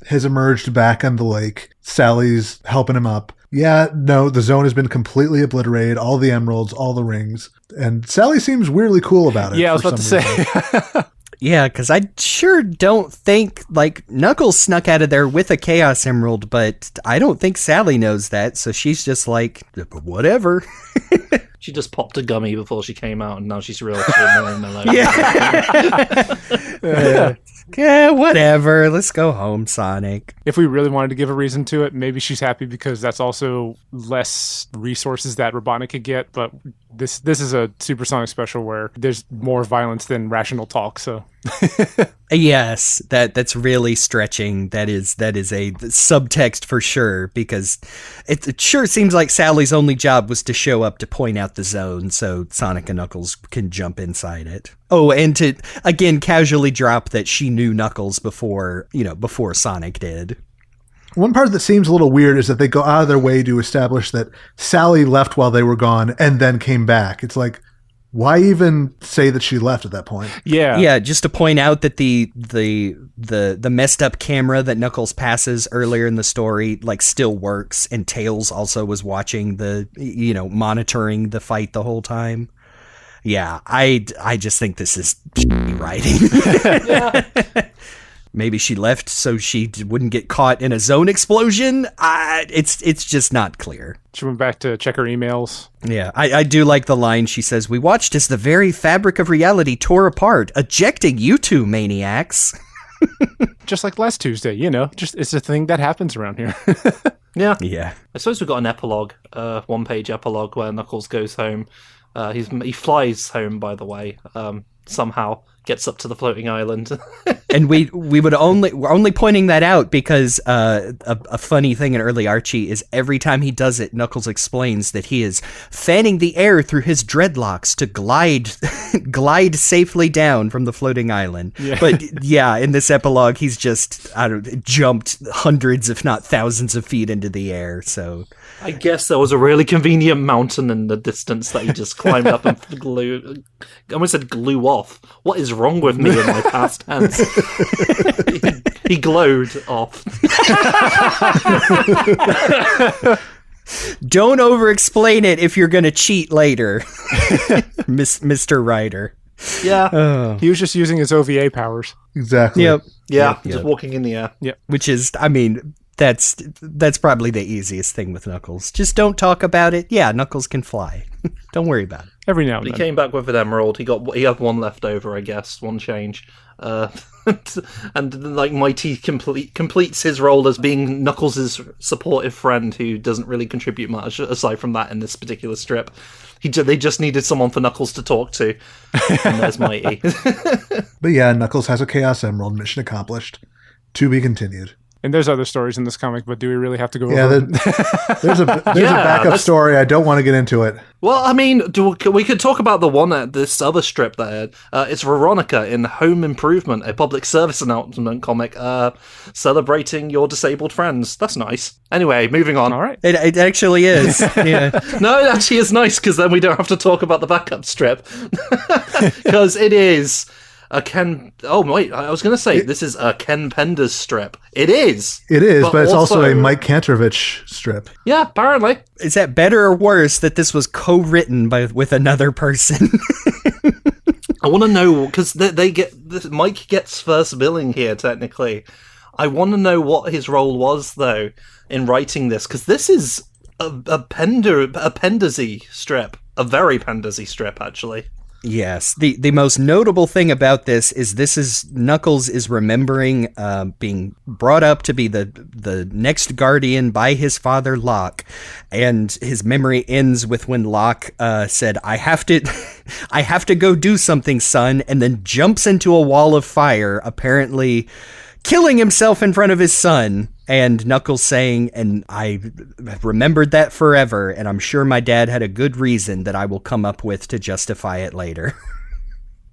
has emerged back on the lake. Sally's helping him up. Yeah, no, the zone has been completely obliterated. All the emeralds, all the rings. And Sally seems weirdly cool about it. Yeah, I was for about to some say. reason. Yeah, because I sure don't think, like, Knuckles snuck out of there with a Chaos Emerald, but I don't think Sally knows that, so she's just like, whatever. She just popped a gummy before she came out, and now she's real mellow. Yeah, whatever. Let's go home, Sonic. If we really wanted to give a reason to it, maybe she's happy because that's also less resources that Robotnik could get, but this is a Supersonic special where there's more violence than rational talk, so... Yes, that's really stretching. That is a subtext for sure, because it sure seems like Sally's only job was to show up to point out the zone so Sonic and Knuckles can jump inside it. Oh, and to again casually drop that she knew Knuckles before Sonic did. One part that seems a little weird is that they go out of their way to establish that Sally left while they were gone and then came back. It's like, why even say that she left at that point? Yeah, just to point out that the messed up camera that Knuckles passes earlier in the story like still works, and Tails also was watching monitoring the fight the whole time. Yeah, I just think this is shitty writing. Yeah. Maybe she left so she wouldn't get caught in a zone explosion. It's just not clear. She went back to check her emails. Yeah, I do like the line she says, "We watched as the very fabric of reality tore apart, ejecting you two maniacs." Just like last Tuesday, just it's a thing that happens around here. Yeah. Yeah. I suppose we've got an epilogue, one-page epilogue where Knuckles goes home. He flies home, by the way, somehow. Gets up to the floating island. And we're only pointing that out because a funny thing in early Archie is every time he does it, Knuckles explains that he is fanning the air through his dreadlocks to glide safely down from the floating island. Yeah. But yeah, in this epilogue, he's just jumped hundreds, if not thousands, of feet into the air. So I guess there was a really convenient mountain in the distance that he just climbed up and I almost said glue off. What is wrong with me in my past tense? he glowed off. Don't over-explain it if you're going to cheat later, Mr. Writer. Yeah. Oh. He was just using his OVA powers. Exactly. Yep. Yeah, Yep. just walking in the air. Yep. Which is, that's probably the easiest thing with Knuckles. Just don't talk about it. Yeah, Knuckles can fly. Don't worry about it. Every now and He then. came back with an emerald. He had one left over, I guess, one change. And like Mighty completes his role as being Knuckles' supportive friend who doesn't really contribute much aside from that in this particular strip. They just needed someone for Knuckles to talk to, and there's Mighty. But yeah, Knuckles has a Chaos Emerald. Mission accomplished. To be continued. And there's other stories in this comic, but do we really have to go Yeah, over there's a backup story. I don't want to get into it. Well, I mean, we could talk about the one at this other strip there. It's Veronica in Home Improvement, a public service announcement comic celebrating your disabled friends. That's nice. Anyway, moving on. All right. It actually is. Yeah. No, it actually is nice because then we don't have to talk about the backup strip. Because it is a Ken... Oh, wait, I was going to say, this is a Ken Penders strip. It is. It is, but it's also a Mike Kantorovich strip. Yeah, apparently. Is that better or worse that this was co-written with another person? I want to know, because Mike gets first billing here, technically. I want to know what his role was, though, in writing this, because this is a Pendersy strip. A very Pendersy strip, actually. Yes. The most notable thing about this is Knuckles is remembering being brought up to be the next guardian by his father Locke, and his memory ends with when Locke said, I have to go do something, son, and then jumps into a wall of fire, apparently killing himself in front of his son. And Knuckles saying, and I remembered that forever, and I'm sure my dad had a good reason that I will come up with to justify it later.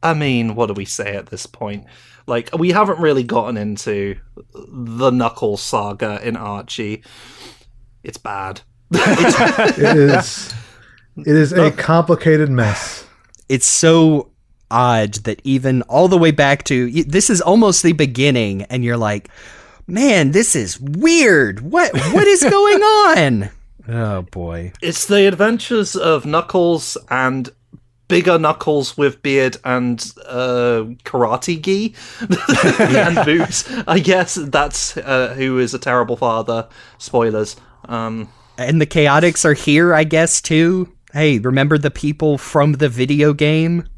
I mean, what do we say at this point? Like, we haven't really gotten into the Knuckles saga in Archie. It's bad. It is a complicated mess. It's so odd that even all the way back to, this is almost the beginning, and you're like, man, this is weird. What is going on? Oh boy. It's the adventures of Knuckles and bigger Knuckles with beard and karate gi and boots. I guess that's who is a terrible father. Spoilers. And the Chaotix are here, I guess, too. Hey, remember the people from the video game?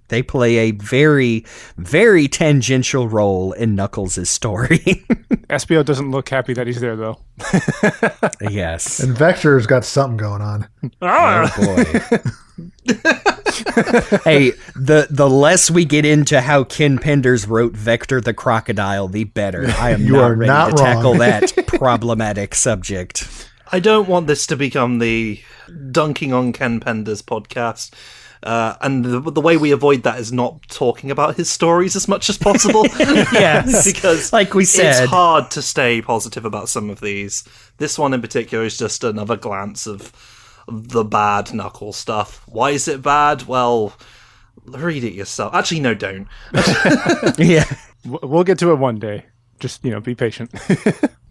They play a very, very tangential role in Knuckles' story. SBO doesn't look happy that he's there, though. Yes. And Vector's got something going on. Oh, boy. Hey, the less we get into how Ken Penders wrote Vector the Crocodile, the better. I am not ready to tackle that problematic subject. I don't want this to become the Dunking on Ken Penders podcast. And the way we avoid that is not talking about his stories as much as possible. Yes, because like we said, it's hard to stay positive about some of these. This one in particular is just another glance of the bad Knuckles stuff. Why is it bad? Well, read it yourself. Actually, no, don't. Yeah. We'll get to it one day. Just, be patient.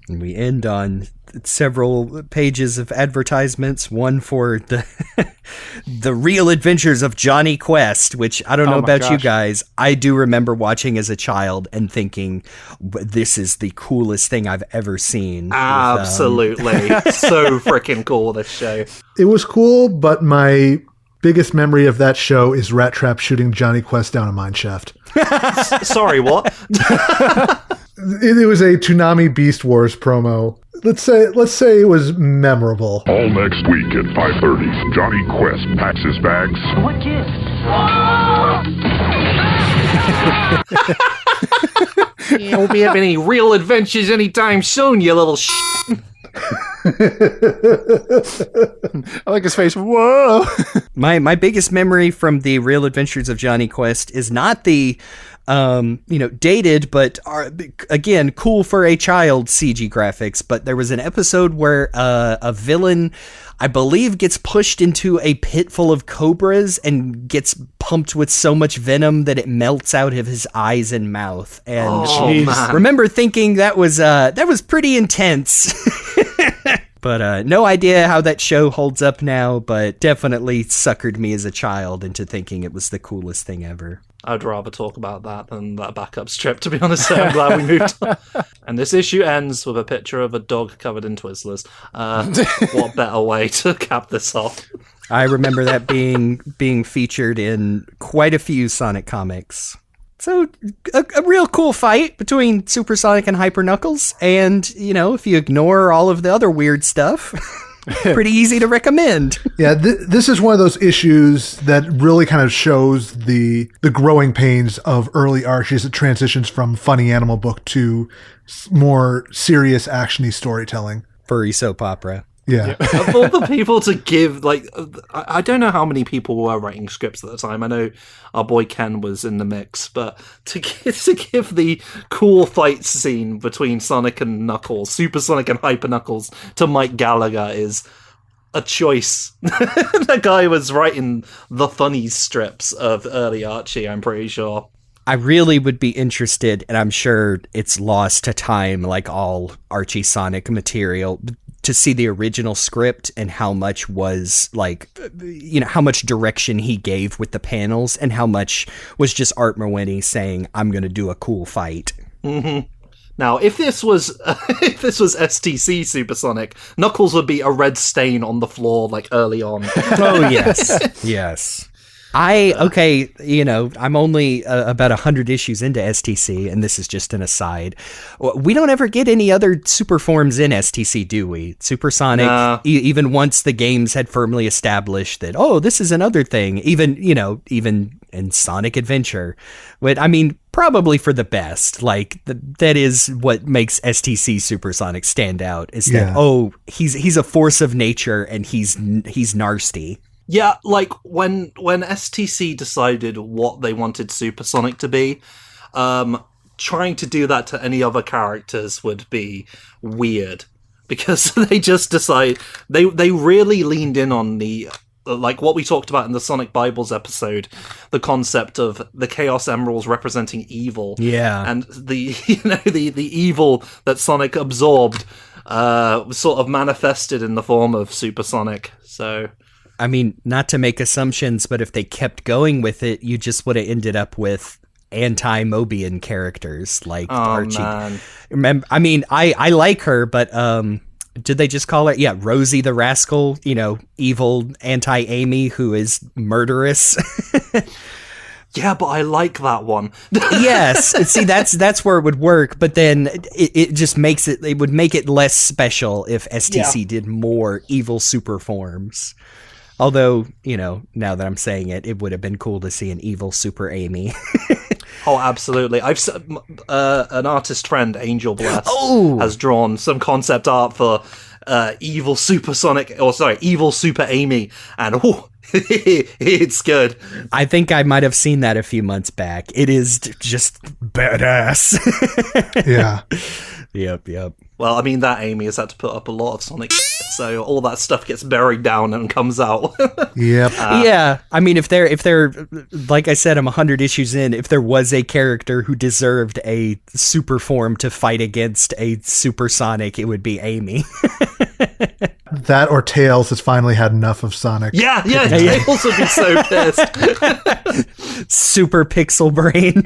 And we end on several pages of advertisements, one for the real adventures of Johnny Quest, which I don't know about you guys. I do remember watching as a child and thinking, this is the coolest thing I've ever seen. Absolutely. So freaking cool, this show. It was cool, but my biggest memory of that show is Rat Trap shooting Johnny Quest down a mine shaft. Sorry, what? It was a Toonami Beast Wars promo. Let's say it was memorable. All next week at 5:30, Johnny Quest packs his bags. What gift? You won't be having any real adventures anytime soon, you little I like his face. Whoa! My biggest memory from the Real Adventures of Johnny Quest is not the dated, but again, cool for a child CG graphics. But there was an episode where a villain, I believe, gets pushed into a pit full of cobras and gets pumped with so much venom that it melts out of his eyes and mouth. And remember thinking that was pretty intense. But no idea how that show holds up now, but definitely suckered me as a child into thinking it was the coolest thing ever. I'd rather talk about that than that backup strip, to be honest. So I'm glad we moved on. And this issue ends with a picture of a dog covered in Twizzlers. What better way to cap this off? I remember that being featured in quite a few Sonic comics. So a real cool fight between Super Sonic and Hyper Knuckles, and if you ignore all of the other weird stuff, pretty easy to recommend. Yeah, this is one of those issues that really kind of shows the growing pains of early Archie as it transitions from funny animal book to more serious actiony storytelling. Furry soap opera. Yeah. Of all the people to give, I don't know how many people were writing scripts at the time. I know our boy Ken was in the mix, but to give the cool fight scene between Sonic and Knuckles, Super Sonic and Hyper Knuckles, to Mike Gallagher is a choice. The guy was writing the funny strips of early Archie, I'm pretty sure. I really would be interested, and I'm sure it's lost to time like all Archie Sonic material, to see the original script and how much was how much direction he gave with the panels and how much was just Art Merwini saying, I'm going to do a cool fight. Mm-hmm. Now, if this was STC Supersonic, Knuckles would be a red stain on the floor early on. Oh, yes. Yes. I'm only about 100 issues into STC, and this is just an aside. We don't ever get any other super forms in STC, do we? Supersonic, even once the games had firmly established that, this is another thing, even in Sonic Adventure. But, probably for the best. That is what makes STC Supersonic stand out, is that, he's a force of nature, and he's nasty. Yeah, when STC decided what they wanted Supersonic to be, trying to do that to any other characters would be weird, because they just decide they really leaned in on the what we talked about in the Sonic Bibles episode, the concept of the Chaos Emeralds representing evil, and the the evil that Sonic absorbed sort of manifested in the form of Supersonic. So. Not to make assumptions, but if they kept going with it, you just would have ended up with anti-Mobian characters like Archie. Man. Remember, I like her, but did they just call her? Yeah, Rosie the Rascal, evil anti-Amy who is murderous. Yeah, but I like that one. Yes. See, that's where it would work, but then it just makes it would make it less special if STC did more evil super forms. Although, now that I'm saying it, it would have been cool to see an evil Super Amy. Oh, absolutely. I've an artist friend, Angel Bless, has drawn some concept art for evil Super Amy, and it's good. I think I might have seen that a few months back. It is just badass. Yeah. Yep. Well, that Amy has had to put up a lot of Sonic, so all that stuff gets buried down and comes out. Yep. Yeah. If they're like I said, I'm 100 issues in. If there was a character who deserved a super form to fight against a Super Sonic, it would be Amy. That or Tails has finally had enough of Sonic. Yeah, Tails would be so pissed. Super Pixel Brain.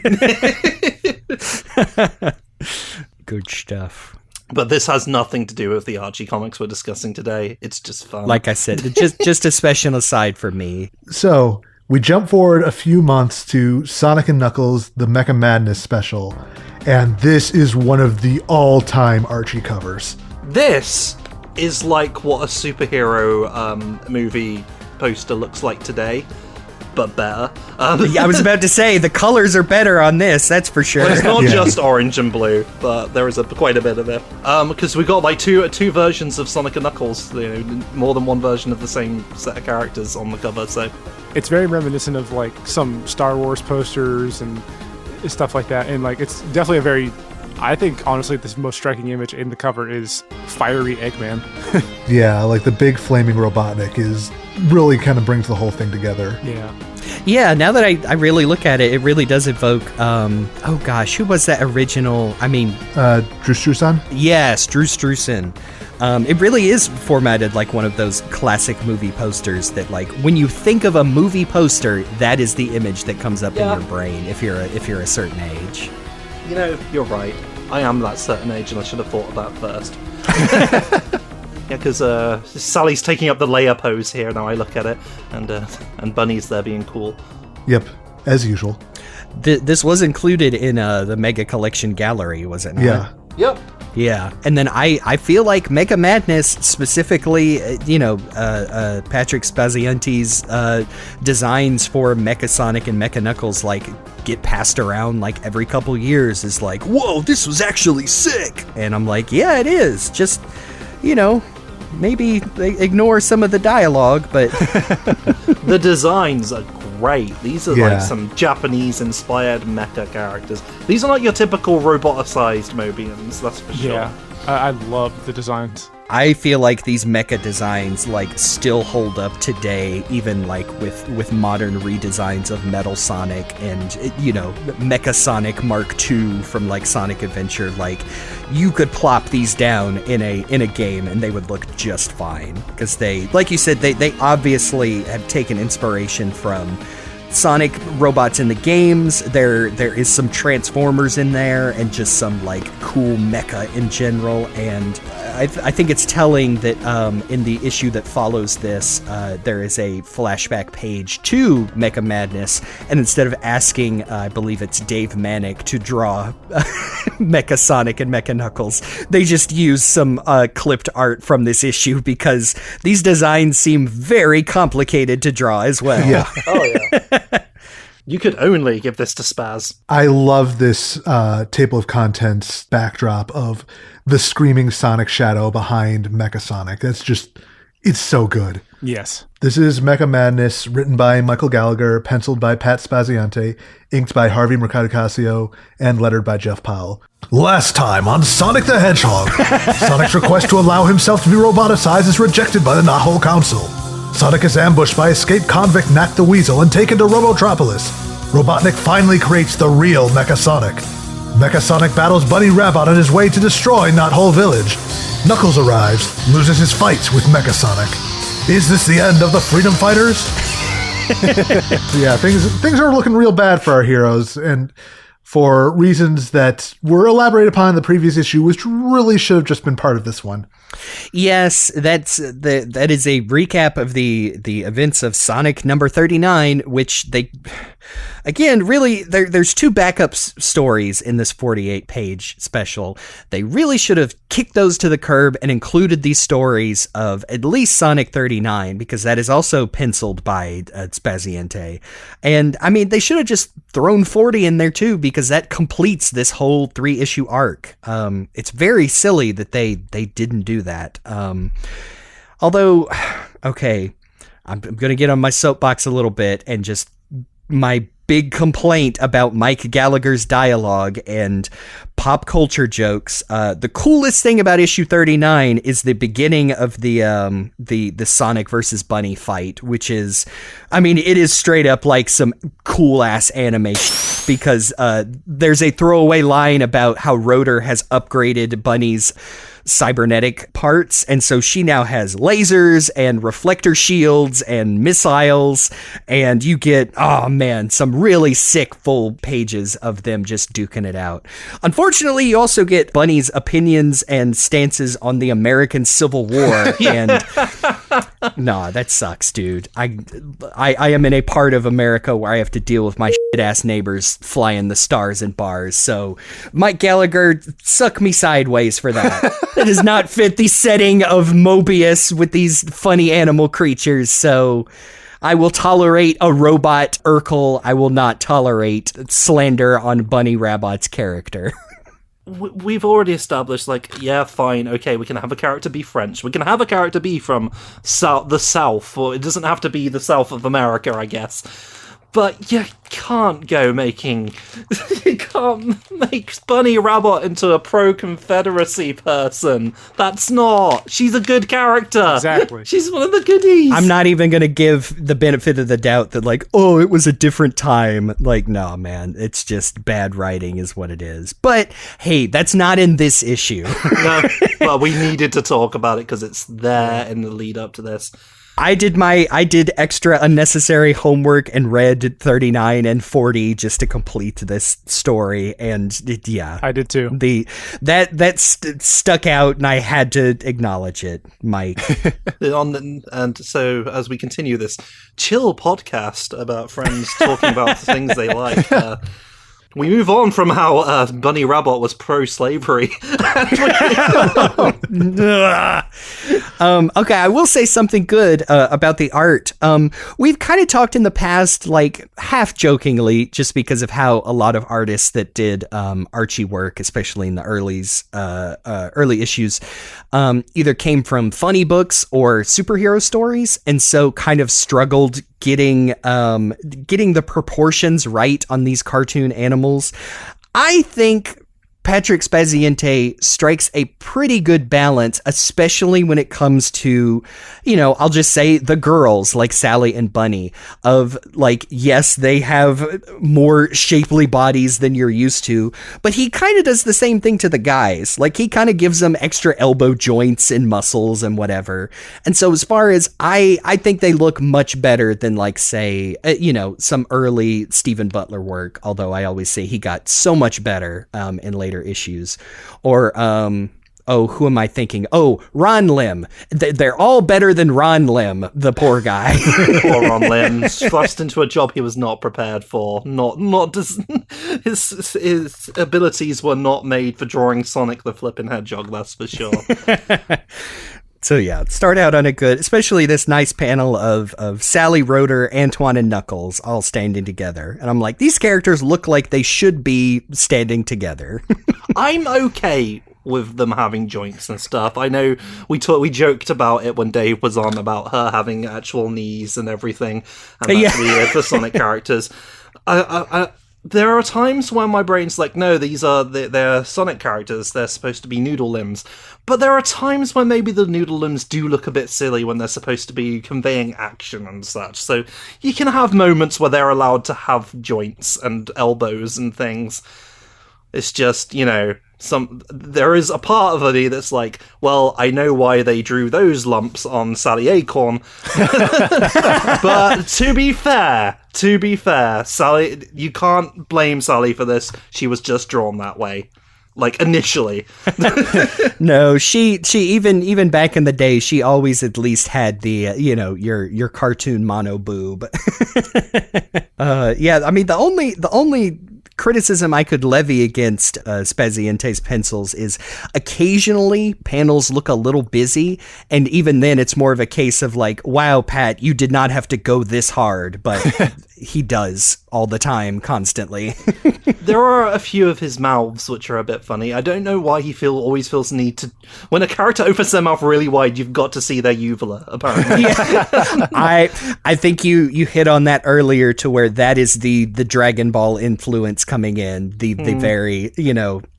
Good stuff. But this has nothing to do with the Archie comics we're discussing today. It's just fun. Like I said, just a special aside for me. So, we jump forward a few months to Sonic and Knuckles, the Mecha Madness special, and this is one of the all-time Archie covers. This is like what a superhero movie poster looks like today, but better. Yeah, I was about to say, the colors are better on this, that's for sure. Well, it's not just orange and blue, but there is quite a bit of it. Because we got two versions of Sonic and Knuckles, more than one version of the same set of characters on the cover, so... It's very reminiscent of some Star Wars posters and stuff like that, and it's definitely a very... I think, honestly, the most striking image in the cover is Fiery Eggman. Yeah, the big flaming Robotnik really kind of brings the whole thing together. Yeah. Yeah, now that I really look at it, it really does evoke, oh gosh, who was that original? I mean... Drew Struzan? Yes, Drew Struzan. It really is formatted like one of those classic movie posters that, like, when you think of a movie poster, that is the image that comes up in your brain if you're a certain age. You know, you're right. I am that certain age, and I should have thought of that first. Yeah, because Sally's taking up the Leia pose here. Now I look at it, and Bunny's there being cool. Yep, as usual. This was included in the Mega Collection gallery, was it not? Yeah. Yep. Yeah, and then I feel like Mecha Madness, specifically, Patrick Spaziante's designs for Mecha Sonic and Mecha Knuckles, like, get passed around, like, every couple years is like, whoa, this was actually sick! And I'm like, yeah, it is. Just, maybe ignore some of the dialogue, but... The designs are great. These are like some Japanese-inspired mecha characters. These are not your typical roboticized Mobians, that's for sure. Yeah, I love the designs. I feel like these mecha designs, like, still hold up today, even, like, with modern redesigns of Metal Sonic and, Mecha Sonic Mark II from, like, Sonic Adventure. Like, you could plop these down in a game and they would look just fine. Because they, like you said, they obviously have taken inspiration from Sonic robots in the games. There is some Transformers in there and just some, like, cool mecha in general. And I think it's telling that in the issue that follows this, there is a flashback page to Mecha Madness, and instead of asking, I believe it's Dave Manick, to draw Mecha Sonic and Mecha Knuckles, they just use some clipped art from this issue because these designs seem very complicated to draw as well. Yeah. Oh, yeah. You could only give this to Spaz. I love this table of contents backdrop of the screaming Sonic shadow behind Mecha Sonic. That's just, it's so good. Yes. This is Mecha Madness, written by Michael Gallagher, penciled by Pat Spaziante, inked by Harvey Mercadocasio, and lettered by Jeff Powell. Last time on Sonic the Hedgehog, Sonic's request to allow himself to be roboticized is rejected by the Naho Council. Sonic is ambushed by escaped convict Knack the Weasel and taken to Robotropolis. Robotnik finally creates the real Mecha Sonic. Mecha Sonic battles Bunny Rabbit on his way to destroy Knothole Village. Knuckles arrives, loses his fights with Mecha Sonic. Is this the end of the Freedom Fighters? Yeah, things are looking real bad for our heroes, and for reasons that were elaborated upon in the previous issue, which really should have just been part of this one. Yes, that is a recap of the events of Sonic number 39, which they, again, really, there's two backup stories in this 48-page special. They really should have kicked those to the curb and included these stories of at least Sonic 39, because that is also penciled by Spaziante. And, I mean, they should have just thrown 40 in there, too, because that completes this whole 3-issue arc. It's very silly that they didn't do that. Although, okay, I'm going to get on my soapbox a little bit and just my big complaint about Mike Gallagher's dialogue and pop culture jokes. The coolest thing about issue 39 is the beginning of the Sonic versus Bunny fight, which is, I mean, it is straight up like some cool ass animation, because there's a throwaway line about how Rotor has upgraded Bunny's cybernetic parts, and so she now has lasers and reflector shields and missiles, and you get, oh man, some really sick full pages of them just duking it out. Unfortunately, you also get Bunny's opinions and stances on the American Civil War, and nah, that sucks, dude. I am in a part of America where I have to deal with my shit-ass neighbors flying the stars and bars, so Mike Gallagher, suck me sideways for that. That does not fit the setting of Mobius with these funny animal creatures, so I will tolerate a robot Urkel. I will not tolerate slander on Bunny Rabbit's character. We've already established, like, yeah, fine, okay, we can have a character be French, we can have a character be from the South, or it doesn't have to be the South of America, I guess. But you can't go making... You can't make Bunny Rabbit into a pro-Confederacy person. That's not... She's a good character. Exactly. She's one of the goodies. I'm not even going to give the benefit of the doubt that, like, oh, it was a different time. Like, no, man, it's just bad writing is what it is. But, hey, that's not in this issue. No, well, we needed to talk about it because it's there in the lead up to this. I did extra unnecessary homework and read 39 and 40 just to complete this story, and yeah, I did too. That stuck out, and I had to acknowledge it, Mike. And so, as we continue this chill podcast about friends talking about things they like, we move on from how Bunny Rabbit was pro-slavery. Okay, I will say something good about the art. We've kind of talked in the past, like half jokingly, just because of how a lot of artists that did Archie work, especially in the early issues, either came from funny books or superhero stories, and so kind of struggled getting the proportions right on these cartoon animals. I think Patrick Spaziante strikes a pretty good balance, especially when it comes to, I'll just say the girls like Sally and Bunny, of like, yes, they have more shapely bodies than you're used to, but he kind of does the same thing to the guys. Like, he kind of gives them extra elbow joints and muscles and whatever. And so as far as I think they look much better than, like, say, some early Stephen Butler work, although I always say he got so much better in later issues. Or who am I thinking? Oh, Ron Lim. They're all better than Ron Lim, the poor guy. Poor Ron Lim, thrust into a job he was not prepared for. His abilities were not made for drawing Sonic the Flippin' Hedgehog, that's for sure. So yeah, start out on a good, especially this nice panel of Sally, Rotor, Antoine, and Knuckles all standing together. And I'm like, these characters look like they should be standing together. I'm okay with them having joints and stuff. I know we joked about it when Dave was on about her having actual knees and everything. And that's weird for Sonic characters. There are times when my brain's like, no, they're Sonic characters, they're supposed to be noodle limbs. But there are times when maybe the noodle limbs do look a bit silly when they're supposed to be conveying action and such. So you can have moments where they're allowed to have joints and elbows and things. It's just, there is a part of me that's like, well, I know why they drew those lumps on Sally Acorn. But to be fair, Sally, you can't blame Sally for this. She was just drawn that way. Like, initially. No, she even back in the day, she always at least had the, your cartoon mono boob. Yeah, I mean, the only criticism I could levy against Spaziante's pencils is occasionally panels look a little busy, and even then it's more of a case of like, wow, Pat, you did not have to go this hard, but he does all the time, constantly. There are a few of his mouths which are a bit funny. I don't know why he always feels the need to... When a character opens their mouth really wide, you've got to see their uvula, apparently. Yeah. I think you hit on that earlier, to where that is the Dragon Ball influence coming in. The very,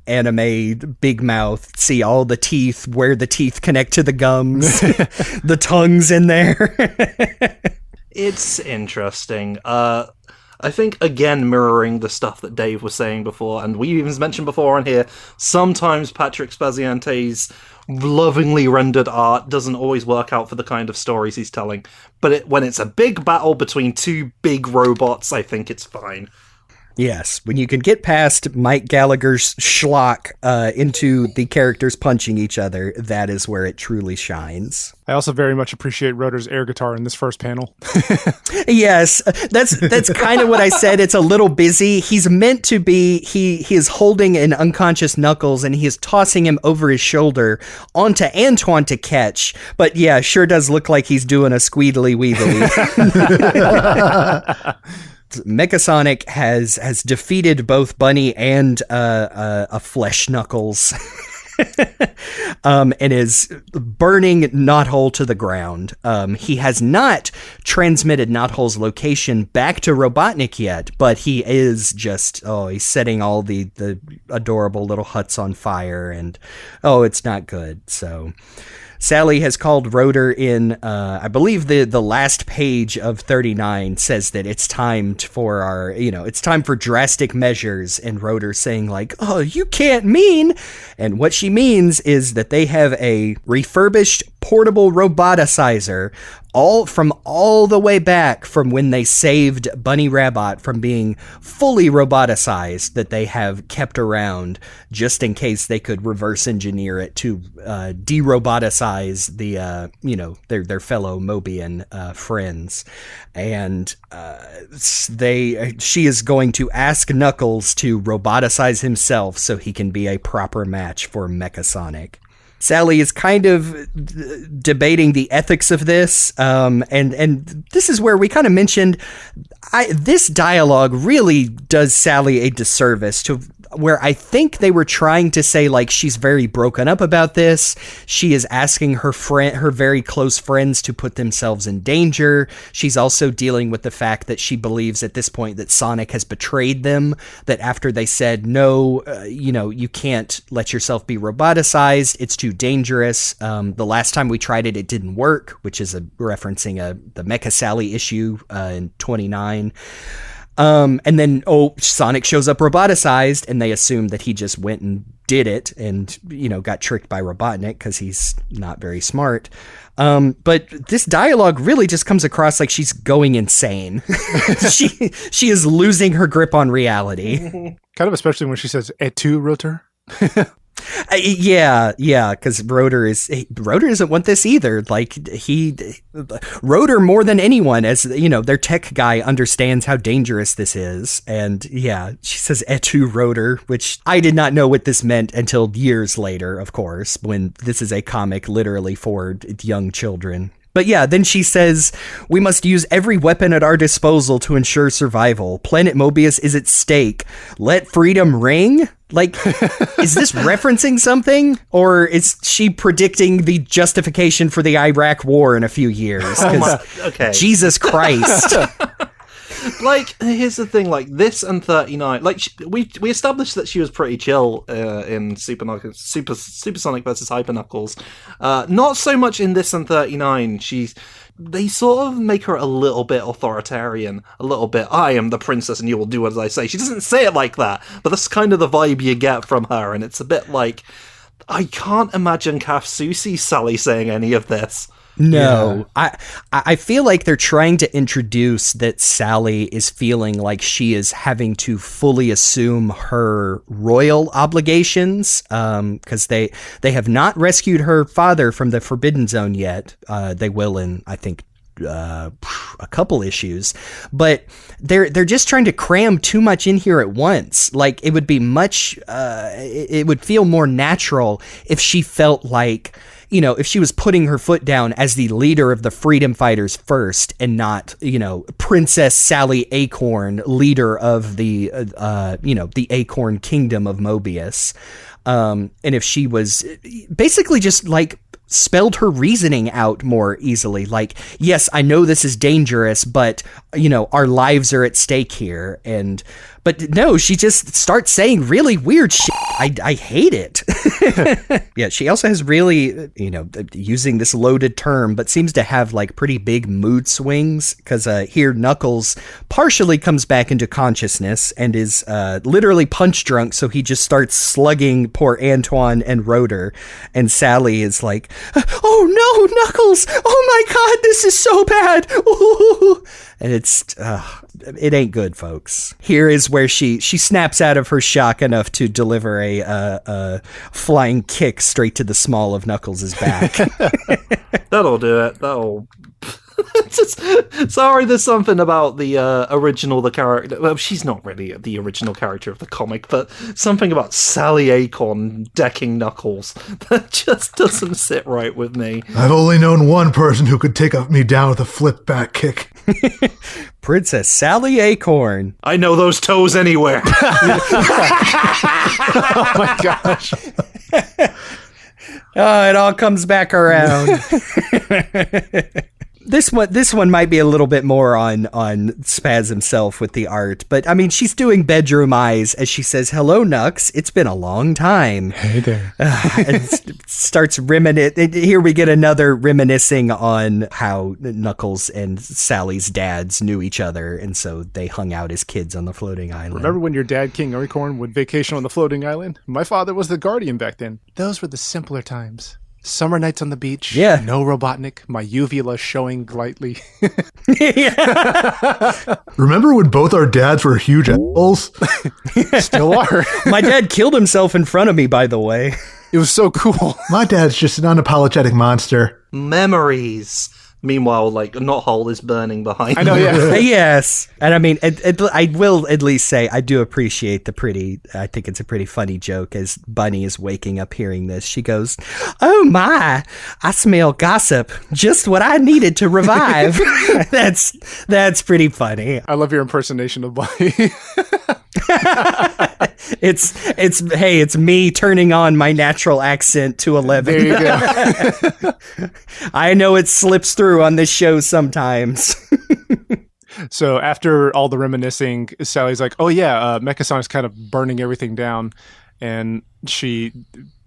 anime big mouth, see all the teeth, where the teeth connect to the gums, the tongue's in there. It's interesting. I think, again, mirroring the stuff that Dave was saying before, and we even mentioned before on here, sometimes Patrick Spaziante's lovingly rendered art doesn't always work out for the kind of stories he's telling. But when it's a big battle between two big robots, I think it's fine. Yes, when you can get past Mike Gallagher's schlock into the characters punching each other, that is where it truly shines. I also very much appreciate Rotor's air guitar in this first panel. Yes, that's kind of what I said. It's a little busy. He's meant to be, he is holding an unconscious Knuckles, and he is tossing him over his shoulder onto Antoine to catch. But yeah, sure does look like he's doing a squeedly weedly. Mechasonic has defeated both Bunny and a flesh Knuckles. and is burning Knothole to the ground. He has not transmitted Knothole's location back to Robotnik yet, but he is just, he's setting all the adorable little huts on fire, and it's not good. So Sally has called Rotor in. I believe the last page of 39 says that it's time for it's time for drastic measures, and Rotor saying like, "Oh, you can't mean," and what she means is that they have a refurbished portable roboticizer all the way back from when they saved Bunny Rabbit from being fully roboticized, that they have kept around just in case they could reverse engineer it to de-roboticize their fellow Mobian friends. And she is going to ask Knuckles to roboticize himself so he can be a proper match for Mecha Sonic. Sally is kind of debating the ethics of this, and this is where we kind of mentioned this dialogue really does Sally a disservice to where I think they were trying to say like she's very broken up about this. She is asking her very close friends to put themselves in danger. She's also dealing with the fact that she believes at this point that Sonic has betrayed them, that after they said, no, you can't let yourself be roboticized, it's too dangerous. The last time we tried it, it didn't work, which is referencing the Mecha Sally issue in 29. And then, Sonic shows up roboticized, and they assume that he just went and did it and, got tricked by Robotnik because he's not very smart. But this dialogue really just comes across like she's going insane. She is losing her grip on reality. Kind of especially when she says, "Et tu, Rotor?" Yeah, because Rotor doesn't want this either. Like Rotor more than anyone, as their tech guy, understands how dangerous this is. And yeah, she says "Et tu, Rotor," which I did not know what this meant until years later, of course, when this is a comic literally for young children. But yeah, then she says, "We must use every weapon at our disposal to ensure survival. Planet Mobius is at stake. Let freedom ring?" Like, is this referencing something? Or is she predicting the justification for the Iraq war in a few years? Okay. Jesus Christ. Like, here's the thing, like, this and 39, like, we established that she was pretty chill in Supersonic versus Hyper Knuckles. Not so much in this and 39. They sort of make her a little bit authoritarian, a little bit, "I am the princess and you will do as I say." She doesn't say it like that, but that's kind of the vibe you get from her, and it's a bit like, I can't imagine Kaf Susi Sally saying any of this. No, yeah. I feel like they're trying to introduce that Sally is feeling like she is having to fully assume her royal obligations, because they have not rescued her father from the Forbidden Zone yet. They will in, I think, a couple issues, but they're just trying to cram too much in here at once. Like, it would be it would feel more natural if she felt like, if she was putting her foot down as the leader of the freedom fighters first, and not, Princess Sally Acorn, leader of the Acorn Kingdom of Mobius. And if she was basically just like spelled her reasoning out more easily. Like, yes, I know this is dangerous, but our lives are at stake here. But no, she just starts saying really weird shit. I hate it. Yeah, she also has really, using this loaded term, but seems to have like pretty big mood swings, because here Knuckles partially comes back into consciousness and is literally punch drunk, so he just starts slugging poor Antoine and Rotor, and Sally is like, "Oh no, Knuckles! Oh my god, this is so bad!" Ooh. And it ain't good, folks. Here is where she snaps out of her shock enough to deliver a flying kick straight to the small of Knuckles' back. That'll do it. That'll... Sorry, there's something about the the character. Well, she's not really the original character of the comic, but something about Sally Acorn decking Knuckles that just doesn't sit right with me. I've only known one person who could take me down with a flip back kick. Princess Sally Acorn. I know those toes anywhere. Oh my gosh. Oh, it all comes back around. This one might be a little bit more on Spaz himself with the art, but I mean, she's doing bedroom eyes as she says, "Hello, Nux. It's been a long time." Hey there. And starts reminiscing. Here we get another reminiscing on how Knuckles and Sally's dads knew each other, and so they hung out as kids on the floating island. Remember when your dad, King Acorn, would vacation on the floating island? My father was the guardian back then. Those were the simpler times. Summer nights on the beach. Yeah. No Robotnik. My uvula showing lightly. Remember when both our dads were huge assholes? Still are. My dad killed himself in front of me, by the way. It was so cool. My dad's just an unapologetic monster. Memories. Meanwhile, like, a knothole is burning behind I know, yeah. Yes. And I mean, I will at least say I do appreciate I think it's a pretty funny joke as Bunny is waking up hearing this. She goes, "Oh my, I smell gossip. Just what I needed to revive." That's pretty funny. I love your impersonation of Bunny. It's me turning on my natural accent to 11. There you go. I know it slips through on this show sometimes. So after all the reminiscing, Sally's like, "Oh yeah, Mecha Sonic's kind of burning everything down," and she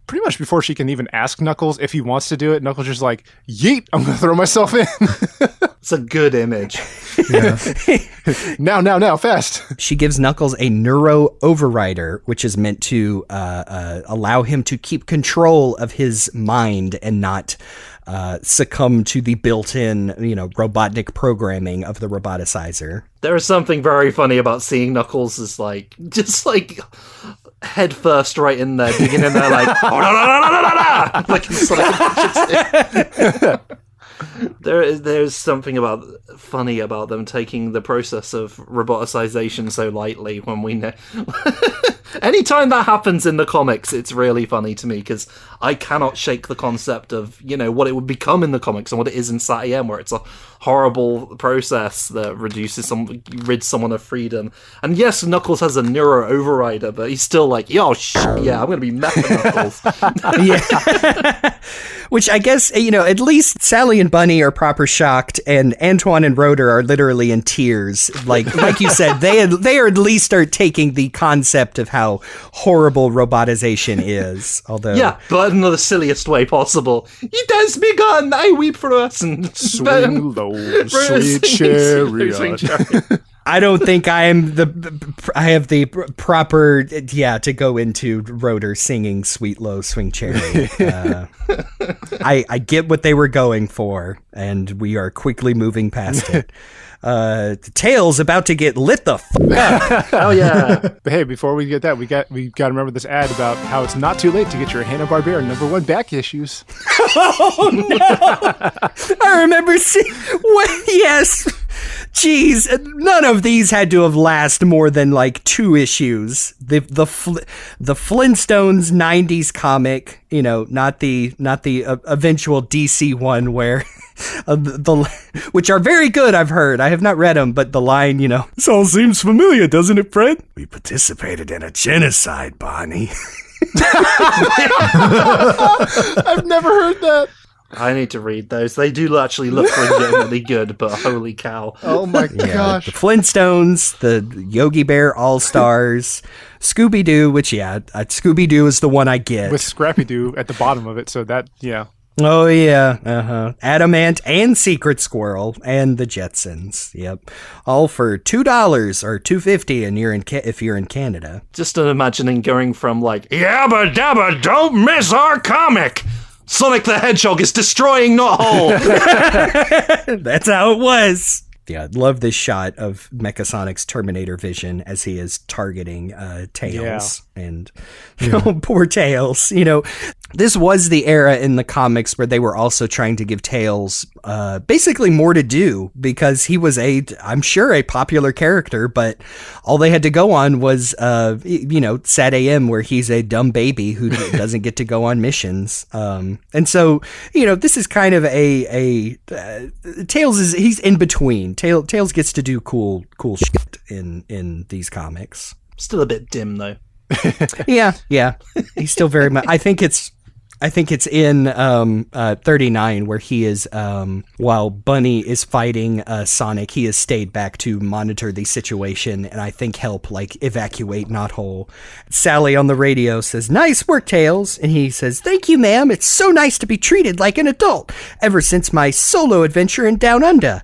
pretty much before she can even ask Knuckles if he wants to do it, Knuckles just like, "Yeet! I'm gonna throw myself in." It's a good image. Yeah. Now, fast. She gives Knuckles a neuro overrider, which is meant to allow him to keep control of his mind and not succumb to the built-in, Robotnik programming of the roboticizer. There is something very funny about seeing Knuckles as just head first right in there, digging in there like, oh, like there's something funny about them taking the process of roboticization so lightly when we know. Anytime that happens in the comics, it's really funny to me because I cannot shake the concept of, what it would become in the comics and what it is in Sat AM, where it's a horrible process that rids someone of freedom. And yes, Knuckles has a neuro overrider, but he's still like, yo, yeah, I'm going to be Mecha Knuckles. Yeah. Which I guess, at least Sally and Bunny are proper shocked, and Antoine and Rotor are literally in tears. Like you said, they are at least start taking the concept of how horrible robotization is. Although, yeah, but in the silliest way possible. It has begun. I weep for us and swing low, sweet chariot. I don't think I have the proper, to go into Rotor singing Sweet Low Swing Chariot. I get what they were going for, and we are quickly moving past it. Tails about to get lit the fuck up. Oh yeah. But hey, before we get that, we got to remember this ad about how it's not too late to get your Hanna-Barbera #1 back issues. Oh no! I remember seeing. Yes. Jeez, none of these had to have lasted more than 2 issues. The Flintstones '90s comic, not the eventual DC one where which are very good. I've heard. I have not read them, but the line, this all seems familiar, doesn't it, Fred? We participated in a genocide, Bonnie. I've never heard that. I need to read those. They do actually look legitimately good, but holy cow. Oh my gosh. The Flintstones, the Yogi Bear All-Stars, Scooby-Doo, which, Scooby-Doo is the one I get. With Scrappy-Doo at the bottom of it, so that, yeah. Oh, yeah. Uh-huh. Adamant and Secret Squirrel and the Jetsons. Yep. All for $2 or $2.50 and if you're in Canada. Just imagining going from yabba dabba, don't miss our comic! Sonic the Hedgehog is destroying Knothole! That's how it was. Yeah, love this shot of Mecha Sonic's Terminator vision as he is targeting Tails. Yeah. And poor Tails. This was the era in the comics where they were also trying to give Tails basically more to do because he was I'm sure a popular character, but all they had to go on was, Sat AM, where he's a dumb baby who doesn't get to go on missions. And so, this is kind of Tails he's in between. Tails gets to do cool shit in these comics. Still a bit dim though. Yeah. He's still very much. I think it's I think it's in 39 where he is, while Bunny is fighting Sonic, he has stayed back to monitor the situation and I think help evacuate Knothole. Sally on the radio says, "Nice work, Tails." And he says, "Thank you, ma'am. It's so nice to be treated like an adult ever since my solo adventure in Down Under."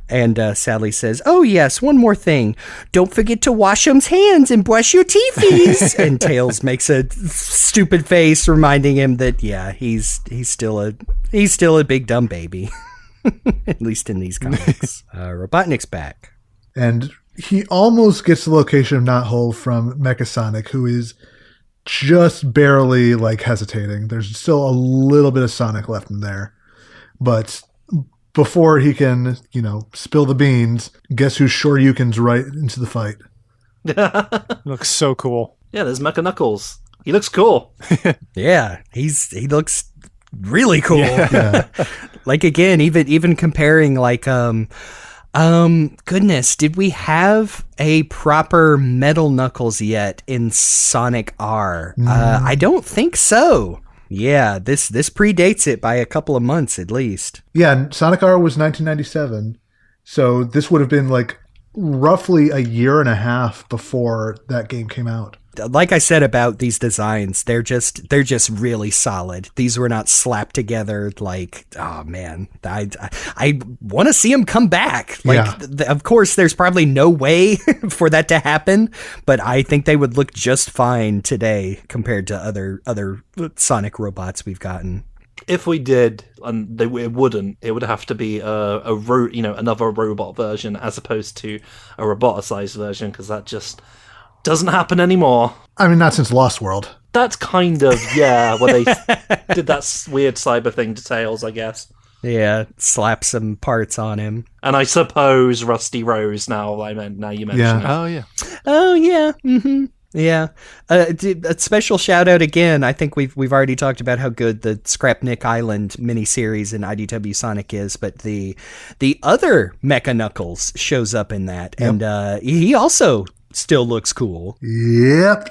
And Sally says, "Oh, yes, one more thing. Don't forget to wash 'em's hands and brush your teethies." And Tails makes a stupid face, reminding him that, yeah, he's still a big dumb baby. At least in these comics. Robotnik's back. And he almost gets the location of Knothole from Mecha Sonic, who is just barely hesitating. There's still a little bit of Sonic left in there. But before he can, spill the beans, guess who Shoryuken's right into the fight? Looks so cool. Yeah, there's Mecha Knuckles. He looks cool. Yeah, he looks really cool. Yeah. Again, even comparing goodness, did we have a proper Metal Knuckles yet in Sonic R? I don't think so. Yeah, this predates it by a couple of months at least. Yeah, Sonic R was 1997, so this would have been roughly a year and a half before that game came out. Like I said about these designs, they're just really solid. These were not slapped together oh man, I want to see them come back. Of course, there's probably no way for that to happen, but I think they would look just fine today compared to other Sonic robots we've gotten. If we did, and it would have to be another robot version as opposed to a roboticized version, because that just doesn't happen anymore. I mean, not since Lost World. That's kind of, yeah, where they did that weird cyber thing to Tails, I guess. Yeah, slap some parts on him. And I suppose Rusty Rose, now you mention it. Oh, yeah. Oh, yeah. Mm-hmm. Yeah. A special shout out again. I think we've already talked about how good the Scrapnik Island miniseries in IDW Sonic is, but the other Mecha Knuckles shows up in that, and he also still looks cool. Yep.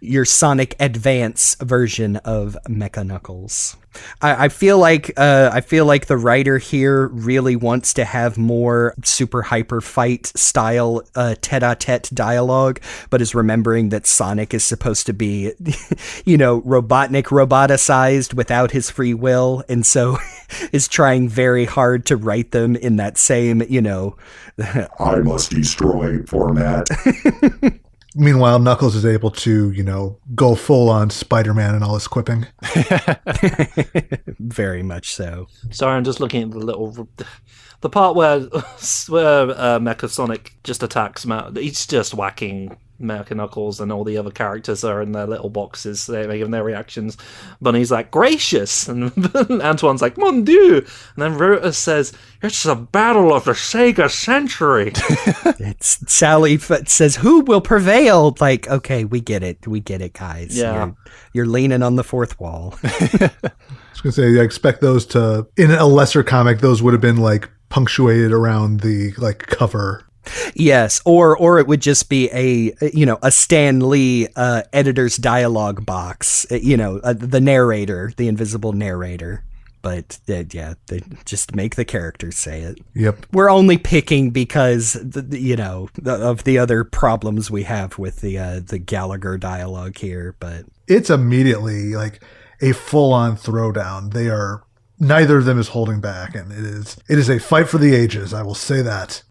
Your Sonic Advance version of Mecha Knuckles. I feel like the writer here really wants to have more super hyper fight style tete-a-tete dialogue, but is remembering that Sonic is supposed to be, Robotnik roboticized without his free will, and so is trying very hard to write them in that same, I must destroy format. Meanwhile, Knuckles is able to, go full on Spider-Man and all his quipping. Very much so. Sorry, I'm just looking at the part where Mecha Sonic just attacks he's just whacking Mecha Knuckles, and all the other characters are in their little boxes. They're giving their reactions. Bunny's like, "Gracious," and Antoine's like, "Mon Dieu," and then Rota says, "It's the battle of the Sega century." It's Sally says, "Who will prevail?" Okay, we get it, guys. Yeah, you're leaning on the fourth wall. I was gonna say, I expect those to, in a lesser comic, those would have been punctuated around the cover. Yes, or it would just be a Stan Lee editor's dialogue box, the narrator, the invisible narrator. But they just make the characters say it. Yep. We're only picking because of the other problems we have with the Gallagher dialogue here. But it's immediately a full-on throwdown. Neither of them is holding back, and it is a fight for the ages. I will say that.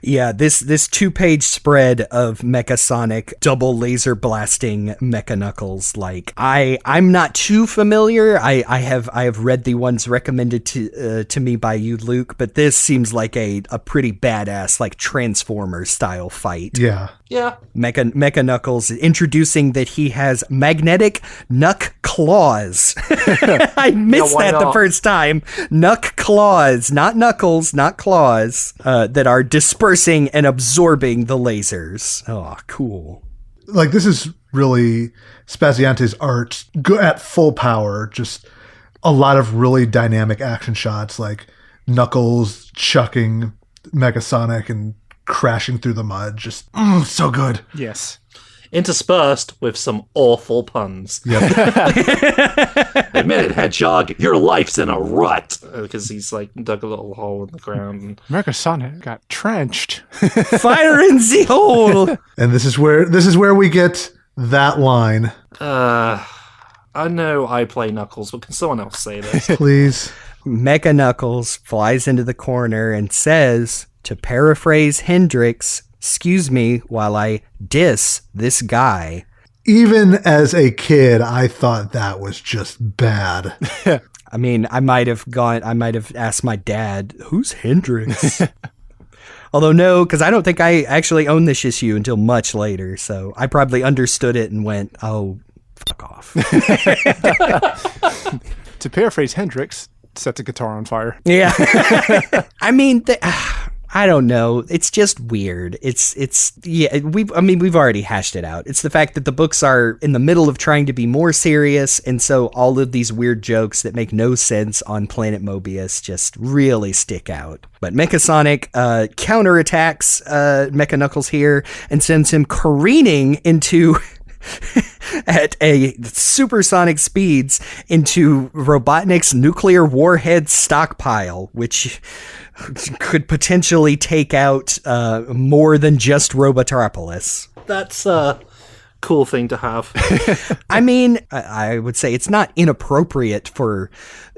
Yeah, this 2-page spread of Mecha Sonic double laser blasting Mecha Knuckles. I'm not too familiar. I have read the ones recommended to me by you, Luke, but this seems like a pretty badass Transformers style fight. Yeah. Yeah. Mecha Knuckles introducing that he has magnetic knuck claws. I missed that the first time. Knuck claws, not knuckles, not claws, that are dispersing and absorbing the lasers. Oh, cool. This is really Spaziante's art at full power. Just a lot of really dynamic action shots, Knuckles chucking Mecha Sonic and crashing through the mud. Just so good. Yes. interspersed with some awful puns. Yep. Admit it, Hedgehog, your life's in a rut. Because he's like dug a little hole in the ground. And... Mecha Sonic got trenched. Fire in the hole. And this is where we get that line. I know I play Knuckles, but can someone else say this? Please. Mecha Knuckles flies into the corner and says, to paraphrase Hendrix, excuse me while I diss this guy. Even as a kid, I thought that was just bad. I mean, I might have asked my dad, who's Hendrix? Although no, because I don't think I actually owned this issue until much later. So I probably understood it and went, oh, fuck off. To paraphrase Hendrix, set the guitar on fire. Yeah. I mean, I don't know. It's just weird. We've already hashed it out. It's the fact that the books are in the middle of trying to be more serious, and so all of these weird jokes that make no sense on Planet Mobius just really stick out. But Mecha Sonic counterattacks Mecha Knuckles here and sends him careening into at a supersonic speeds into Robotnik's nuclear warhead stockpile, which could potentially take out more than just Robotropolis. That's a cool thing to have. I mean, I would say it's not inappropriate for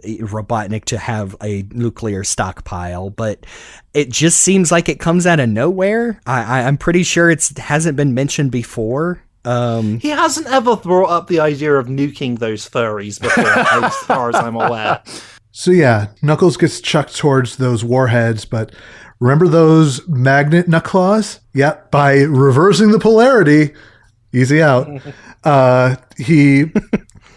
Robotnik to have a nuclear stockpile, but it just seems like it comes out of nowhere. I'm pretty sure it hasn't been mentioned before. He hasn't ever brought up the idea of nuking those furries before, as far as I'm aware. So yeah, Knuckles gets chucked towards those warheads, but remember those magnet Knuckles? Yep, by reversing the polarity, easy out. I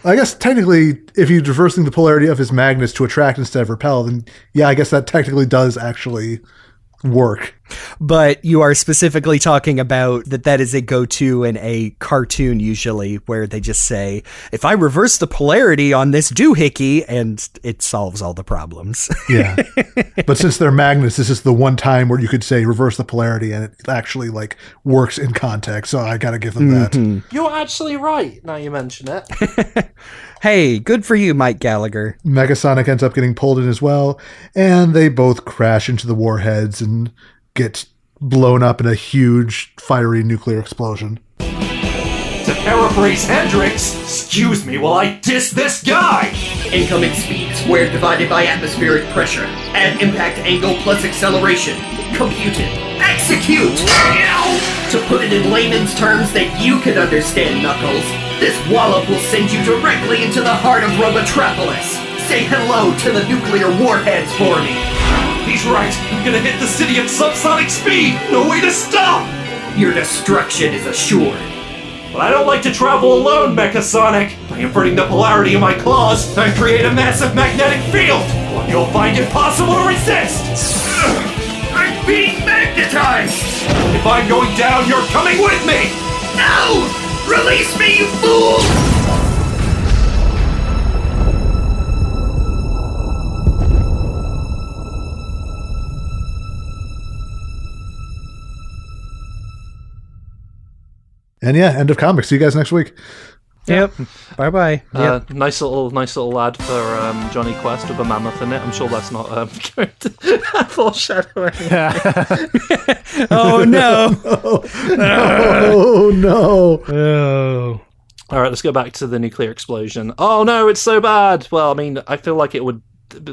guess technically, if you're reversing the polarity of his magnets to attract instead of repel, then yeah, I guess that technically does actually work. But you are specifically talking about that is a go-to in a cartoon usually, where they just say, if I reverse the polarity on this doohickey, and it solves all the problems. Yeah. But since they're magnets, this is the one time where you could say reverse the polarity and it actually like works in context. So I gotta give them that. You're actually right, now you mention it. Hey, good for you, Mike Gallagher. Mecha Sonic ends up getting pulled in as well, and they both crash into the warheads and get blown up in a huge fiery nuclear explosion. To paraphrase Hendrix, excuse me while I diss this guy! Incoming speed squared divided by atmospheric pressure. Add impact angle plus acceleration. Computed. Execute! To put it in layman's terms that you can understand, Knuckles, this wallop will send you directly into the heart of Robotropolis. Say hello to the nuclear warheads for me. He's right, I'm gonna hit the city at subsonic speed! No way to stop! Your destruction is assured. But I don't like to travel alone, Mecha Sonic. By inverting the polarity of my claws, I create a massive magnetic field, one you'll find impossible to resist! I'm being magnetized! If I'm going down, you're coming with me! No! Release me, you fool! And yeah, end of comics. See you guys next week. Yep. Bye-bye. Yep. Nice little ad for Johnny Quest with a mammoth in it. I'm sure that's not foreshadowing. Oh, no. Oh, no. Oh. All right, let's go back to the nuclear explosion. Oh, no, it's so bad. Well, I mean, I feel like it would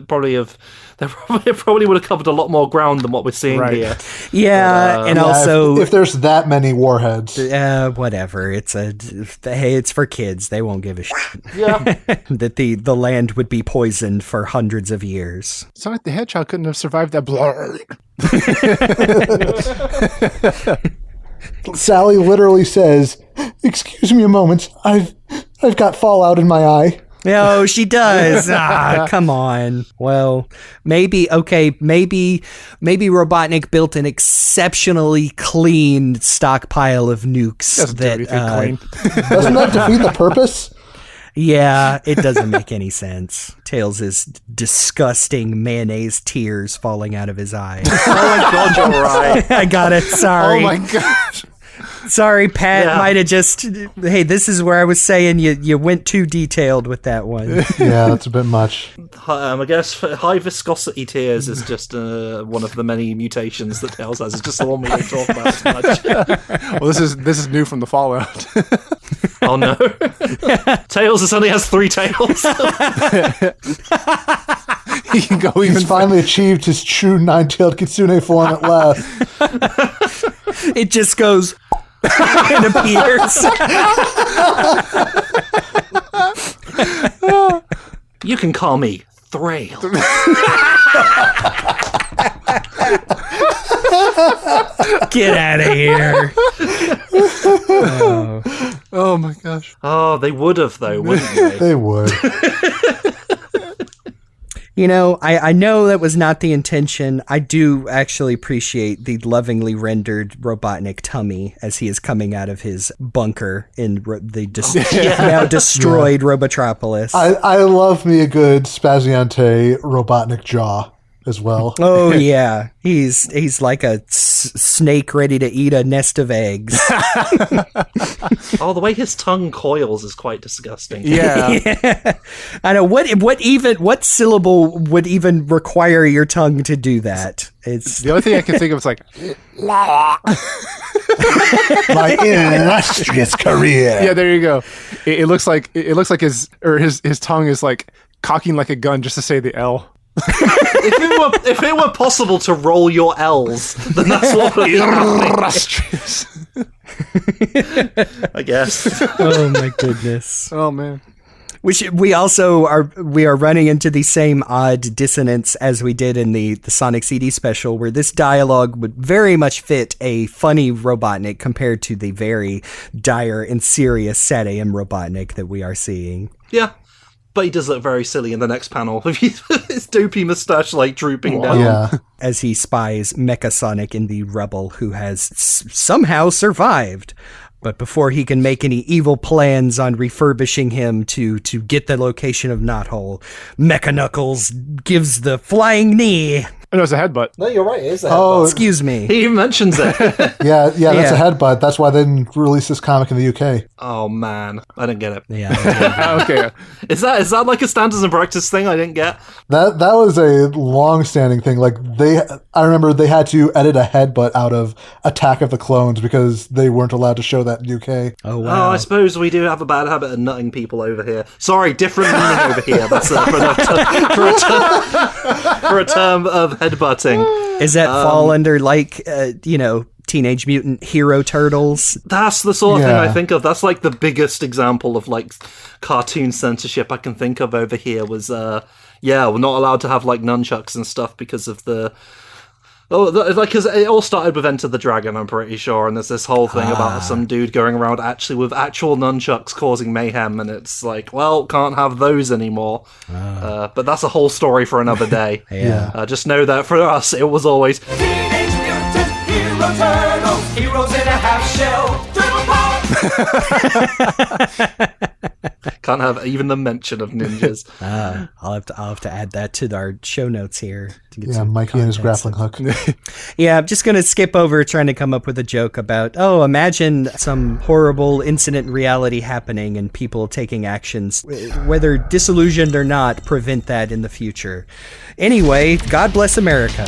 probably have... It probably would have covered a lot more ground than what we're seeing here. Yeah, and also... If there's that many warheads. Whatever. It's for kids. They won't give a shit. Yeah. That the land would be poisoned for hundreds of years. Sonic the Hedgehog couldn't have survived that blur. Sally literally says, "Excuse me a moment. I've got fallout in my eye." No, she does. Come on. Well, maybe Robotnik built an exceptionally clean stockpile of nukes. Doesn't do anything clean. Doesn't that defeat the purpose? Yeah, it doesn't make any sense. Tails' disgusting mayonnaise tears falling out of his eye. Oh my god, you're right. I got it. Sorry. Oh my gosh. Sorry, Pat. Yeah. Might have just. Hey, this is where I was saying you went too detailed with that one. Yeah, that's a bit much. I guess high viscosity tears is just one of the many mutations that Tails has. It's just the one we don't talk about as much. Well, this is new from the Fallout. Oh no. Tails only has 3 tails. He can go even. He's finally achieved his true 9-tailed kitsune form at last. It just goes and appears. You can call me Thrail. Get out of here. Oh my gosh. Oh, they would have though, wouldn't they? They would. You know, I know that was not the intention. I do actually appreciate the lovingly rendered Robotnik tummy as he is coming out of his bunker in the now destroyed Robotropolis. I love me a good Spaziante Robotnik jaw as well. Oh yeah, he's like a snake ready to eat a nest of eggs. Oh, the way his tongue coils is quite disgusting. Yeah. Yeah. I know what syllable would even require your tongue to do that. It's The only thing I can think of is like, My illustrious career. yeah, there you go. It looks like his tongue is like cocking like a gun just to say the L. If it were possible to roll your L's, then that's what would be happening, Illustrious. I guess. oh my goodness. Oh man. We are running into the same odd dissonance as we did in the Sonic CD special, where this dialogue would very much fit a funny Robotnik compared to the very dire and serious Sad AM Robotnik that we are seeing. Yeah. But he does look very silly in the next panel. His dopey mustache like drooping down. Yeah. As he spies Mecha Sonic in the rubble, who has somehow survived. But before he can make any evil plans on refurbishing him to get the location of Knothole, Mecha Knuckles gives the flying knee. Oh, no, it's a headbutt. No, you're right. It is a Oh, Excuse me. He even mentions it. yeah, that's Yeah. a headbutt. That's why they didn't release this comic in the UK. Oh man, I didn't get it. Yeah. Okay. Is that like a standards and practice thing I didn't get? That was a long-standing thing. Like I remember they had to edit a headbutt out of Attack of the Clones because they weren't allowed to show that in UK. Oh Oh, wow. I suppose we do have a bad habit of nutting people over here. Sorry, different meaning over here. That's for a term of headbutting. Is that fall under like Teenage Mutant Hero Turtles? That's the sort of thing Yeah. I think of. That's like the biggest example of like cartoon censorship I can think of over here was we're not allowed to have like nunchucks and stuff because of because it all started with Enter the Dragon, I'm pretty sure, and there's this whole thing about some dude going around actually with actual nunchucks causing mayhem, and it's like, well, can't have those anymore. But that's a whole story for another day. Yeah. Just know that for us, it was always Teenage Mutant Hero Turtles, heroes in a half shell, turtle power. can't have even the mention of ninjas. I'll have to add that to our show notes here. To get Yeah, some Mikey and his context. grappling hook. Yeah, I'm just going to skip over trying to come up with a joke about, imagine some horrible incident in reality happening and people taking actions, whether disillusioned or not, prevent that in the future. Anyway, God bless America.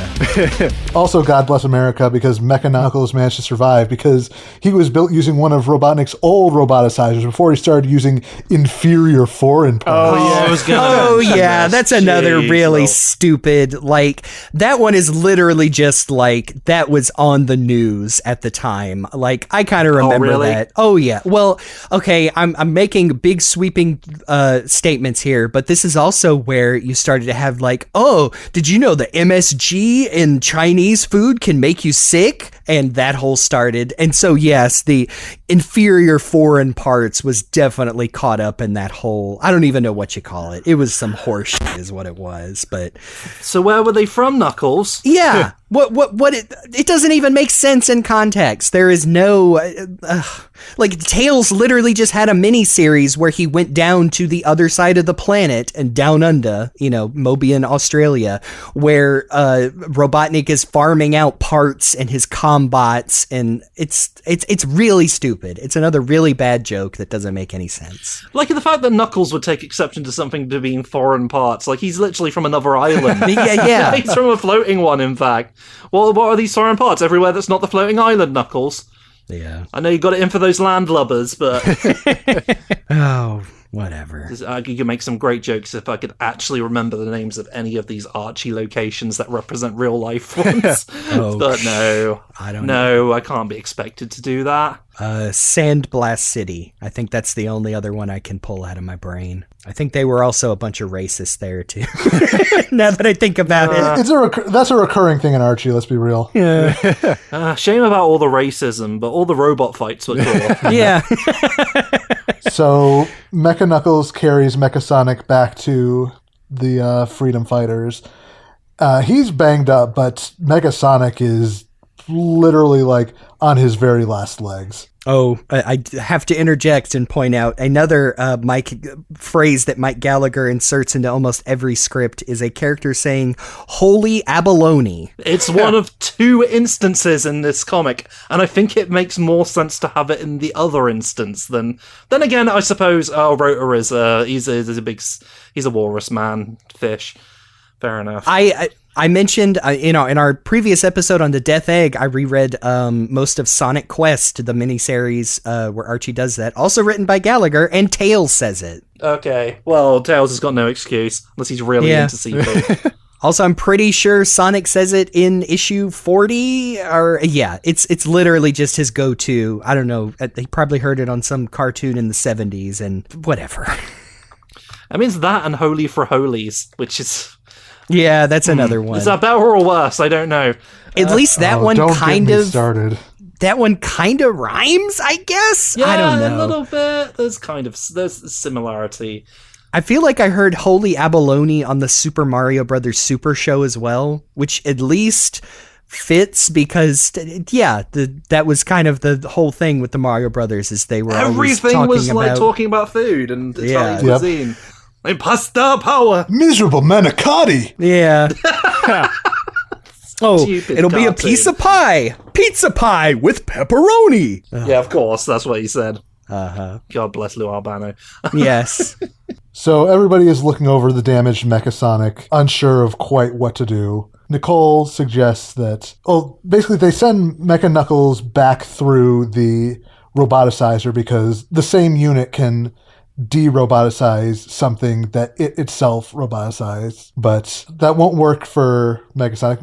Also, God bless America, because Mecha Knuckles managed to survive because he was built using one of Robotnik's old roboticizers before he started using inferior foreign parts. I was gonna Oh mention yeah, this. that's another Jeez, really well. stupid, like, that one is literally just like, that was on the news at the time. Like, I kind of remember really? that. Oh yeah. Well, okay, I'm making big sweeping statements here, but this is also where you started to have like, did you know the MSG in Chinese food can make you sick? And that whole started. And so yes, the inferior foreign parts was definitely caught up in that whole, I don't even know what you call it. It was some horse shit is what it was, but So where were they from, Knuckles? yeah. What it doesn't even make sense in context. There is no like Tails literally just had a mini series where he went down to the other side of the planet and down under, Mobian, Australia, where Robotnik is farming out parts and his combots, and it's really stupid. It's another really bad joke that doesn't make any sense. Like the fact that Knuckles would take exception to something to being foreign parts. Like he's literally from another island. Yeah. He's from a floating one, in fact. Well, what are these foreign parts? Everywhere that's not the floating island, Knuckles. Yeah. I know you got it in for those landlubbers, but... Oh, whatever. You could make some great jokes if I could actually remember the names of any of these Archie locations that represent real life ones. But no. I don't know. No, I can't be expected to do that. Sandblast City. I think that's the only other one I can pull out of my brain. I think they were also a bunch of racists there, too. Now that I think about it. That's a recurring thing in Archie, let's be real. Yeah. Shame about all the racism, but all the robot fights were cool. Yeah. So, Mecha Knuckles carries Mecha Sonic back to the Freedom Fighters. He's banged up, but Mecha Sonic is literally like on his very last legs. Oh, I have to interject and point out another phrase that Mike Gallagher inserts into almost every script is a character saying, "Holy abalone." It's one of two instances in this comic, and I think it makes more sense to have it in the other instance than... Then again, I suppose Rotor is he's a walrus man, fish. Fair enough. I mentioned, in our previous episode on the Death Egg, I reread most of Sonic Quest, the miniseries where Archie does that. Also written by Gallagher, and Tails says it. Okay. Well, Tails has got no excuse, unless he's really into CP. Also, I'm pretty sure Sonic says it in issue 40, it's literally just his go-to. I don't know, he probably heard it on some cartoon in the 70s, and whatever. I mean, it's that and Holy for Holies, which is... Yeah, that's another one. Is that better or worse? I don't know. At least that one kind of started. That one kind of rhymes, I guess. Yeah, I don't know. A little bit. There's similarity. I feel like I heard Holy Abalone on the Super Mario Brothers Super Show as well, which at least fits because that was kind of the whole thing with the Mario Brothers is they were everything was like talking about food and Italian cuisine. Impasta power! Miserable manicotti! Yeah. Stupid it'll be a piece of pie! Pizza pie with pepperoni! Yeah, of course, that's what he said. Uh-huh. God bless Lou Albano. Yes. So everybody is looking over the damaged Mecha Sonic, unsure of quite what to do. Nicole suggests that... basically they send Mecha Knuckles back through the roboticizer because the same unit can... de-roboticize something that it itself roboticized, but that won't work for Mecha Sonic.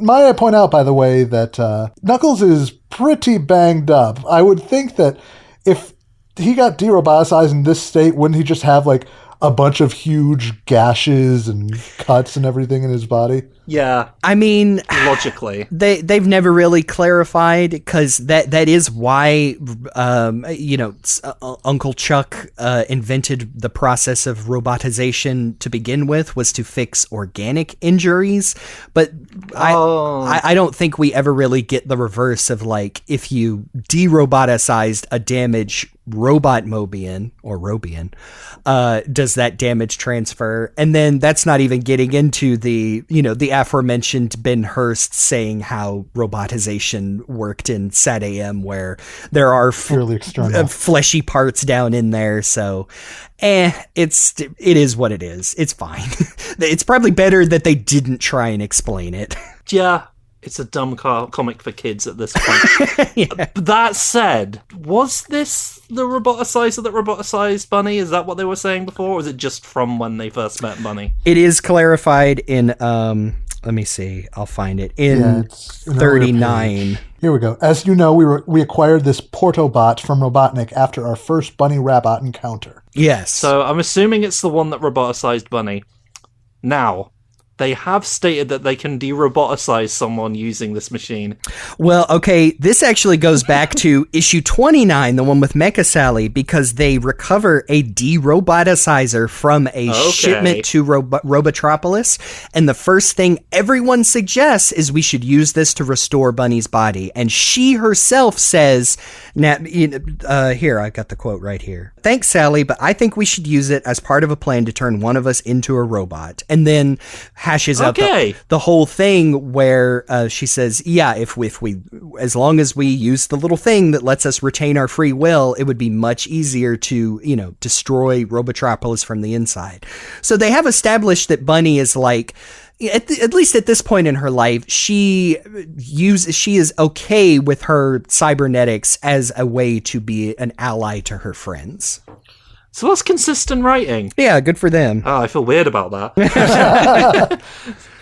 Might I point out, by the way, that Knuckles is pretty banged up. I would think that if he got de-roboticized in this state, wouldn't he just have like a bunch of huge gashes and cuts and everything in his body? Yeah. I mean, logically. They've never really clarified because that is why, Uncle Chuck invented the process of robotization to begin with was to fix organic injuries. But I don't think we ever really get the reverse of like, if you de-roboticized a damaged robot Mobian or Robian, does that damage transfer? And then that's not even getting into the aforementioned Ben Hurst saying how robotization worked in Sat AM, where there are fleshy parts down in there. So, it is what it is. It's fine. It's probably better that they didn't try and explain it. Yeah. It's a dumb comic for kids at this point. Yeah. That said, was this the roboticized Bunny? Is that what they were saying before? Or was it just from when they first met Bunny? It is clarified in, let me see, I'll find it, in 39. Here we go. As you know, we acquired this Portobot from Robotnik after our first Bunny Rabot encounter. Yes. So I'm assuming it's the one that roboticized Bunny. Now, they have stated that they can de-roboticize someone using this machine. Well, okay, this actually goes back to issue 29, the one with Mecha Sally, because they recover a de-roboticizer from a shipment to Robotropolis, and the first thing everyone suggests is we should use this to restore Bunny's body, and she herself says, here, I got the quote right here. "Thanks, Sally, but I think we should use it as part of a plan to turn one of us into a robot." And then hashes out the whole thing where she says, yeah, if we, as long as we use the little thing that lets us retain our free will, it would be much easier to, destroy Robotropolis from the inside. So they have established that Bunny is like, at least at this point in her life, she is okay with her cybernetics as a way to be an ally to her friends. So that's consistent writing. Yeah, good for them. Oh, I feel weird about that.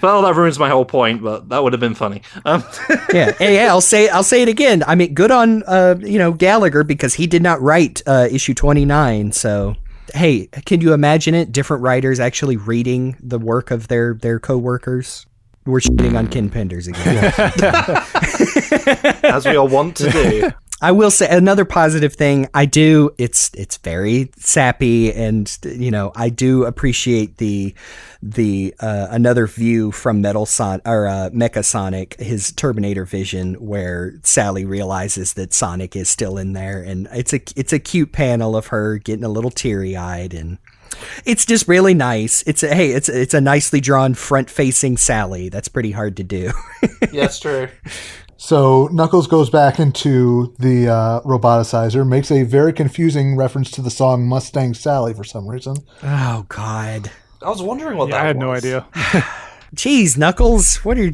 Well, that ruins my whole point, but that would have been funny. Yeah, I'll say it again. I mean, good on Gallagher, because he did not write issue 29. So, hey, can you imagine it? Different writers actually reading the work of their co-workers. We're shitting on Ken Penders again. As we all want to do. I will say another positive thing. It's very sappy, and I do appreciate the another view from Mecha Sonic, his Terminator vision, where Sally realizes that Sonic is still in there, and it's a cute panel of her getting a little teary eyed, and it's just really nice. It's a nicely drawn front facing Sally. That's pretty hard to do. Yeah, it's true. So Knuckles goes back into the roboticizer, makes a very confusing reference to the song Mustang Sally for some reason. Oh, God. I was wondering what that was. I had no idea. Jeez, Knuckles, what are your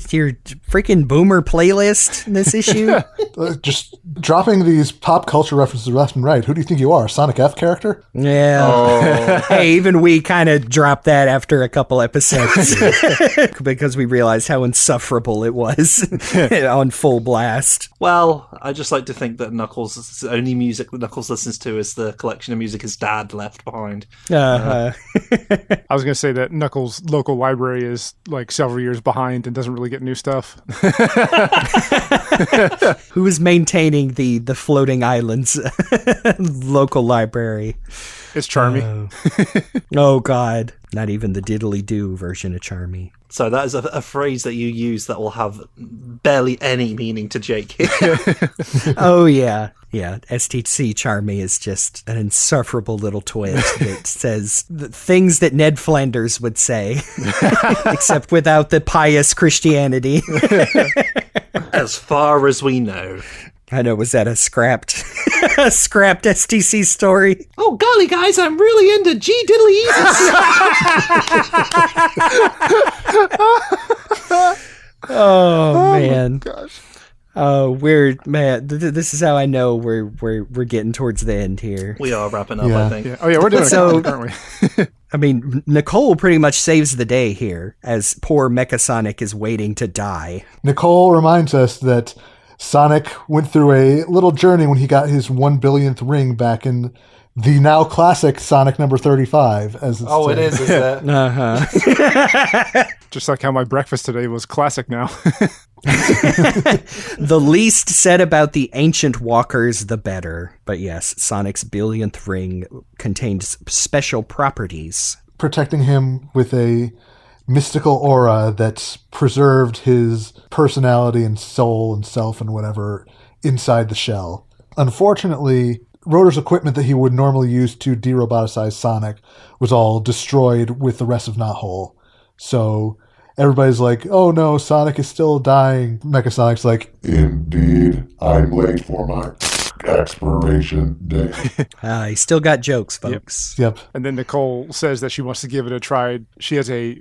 freaking boomer playlist in this issue? Just dropping these pop culture references left and right. Who do you think you are, a Sonic F character? Yeah. Oh. Hey, even we kind of dropped that after a couple episodes because we realized how insufferable it was on full blast. Well, I just like to think that Knuckles' only music that Knuckles listens to is the collection of music his dad left behind. I was going to say that Knuckles' local library is like several years behind and doesn't really get new stuff. Who is maintaining the floating islands local library? It's Charmy. Oh God, not even the diddly-do version of Charmy. So that is a phrase that you use that will have barely any meaning to Jake. Oh yeah. Yeah, STC Charmy is just an insufferable little twit that says the things that Ned Flanders would say, except without the pious Christianity. As far as we know. I know, was that a scrapped STC story? Oh, golly, guys, I'm really into G Diddly Oh, man. Gosh. Oh, this is how I know we're getting towards the end here. We are wrapping up, I think. Yeah. Oh, yeah, we're doing it, aren't we? I mean, Nicole pretty much saves the day here, as poor Mecha Sonic is waiting to die. Nicole reminds us that Sonic went through a little journey when he got his 1 billionth ring back in the now classic Sonic number 35. As it's it is that? Uh-huh. Just like how my breakfast today was classic now. The least said about the ancient walkers, the better. But yes, Sonic's billionth ring contained special properties. Protecting him with a mystical aura that's preserved his personality and soul and self and whatever inside the shell. Unfortunately, Rotor's equipment that he would normally use to de-roboticize Sonic was all destroyed with the rest of Not Whole. So everybody's like, oh no, Sonic is still dying. Mecha Sonic's like, Indeed, I'm late for my expiration day. He still got jokes, folks. Yep. And then Nicole says that she wants to give it a try. She has a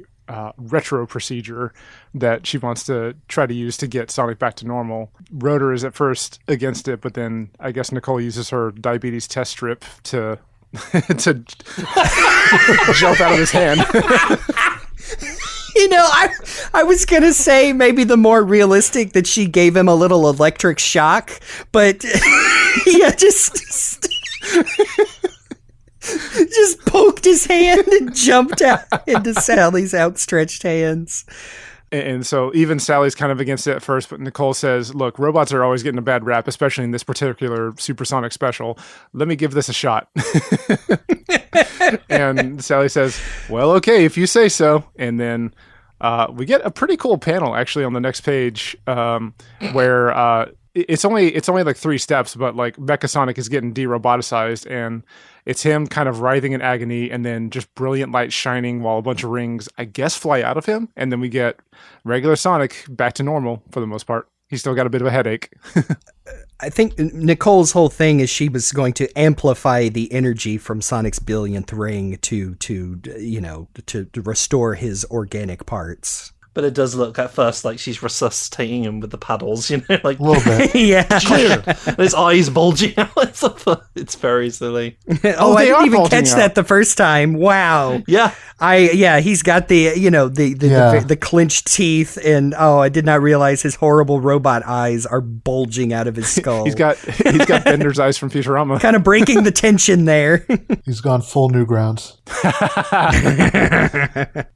retro procedure that she wants to try to use to get Sonic back to normal. Rotor is at first against it, but then I guess Nicole uses her diabetes test strip to jump out of his hand. You know, I was going to say maybe the more realistic that she gave him a little electric shock, but yeah, just Just poked his hand and jumped out into Sally's outstretched hands. And so even Sally's kind of against it at first, but Nicole says, look, robots are always getting a bad rap, especially in this particular supersonic special. Let me give this a shot. And Sally says, well, okay, if you say so. And then we get a pretty cool panel, actually, on the next page where it's only like 3 steps, but like Mecha Sonic is getting de-roboticized, and it's him kind of writhing in agony, and then just brilliant light shining while a bunch of rings, I guess, fly out of him. And then we get regular Sonic back to normal for the most part. He's still got a bit of a headache. I think Nicole's whole thing is she was going to amplify the energy from Sonic's billionth ring to restore his organic parts. But it does look at first like she's resuscitating him with the paddles, like A little bit. Yeah. his eyes bulging out. It's very silly. Oh, I didn't even bulging catch out. that the first time. Wow. Yeah. He's got the clenched teeth, and I did not realize his horrible robot eyes are bulging out of his skull. He's got Bender's eyes from Futurama. kind of breaking the tension there. He's gone full Newgrounds.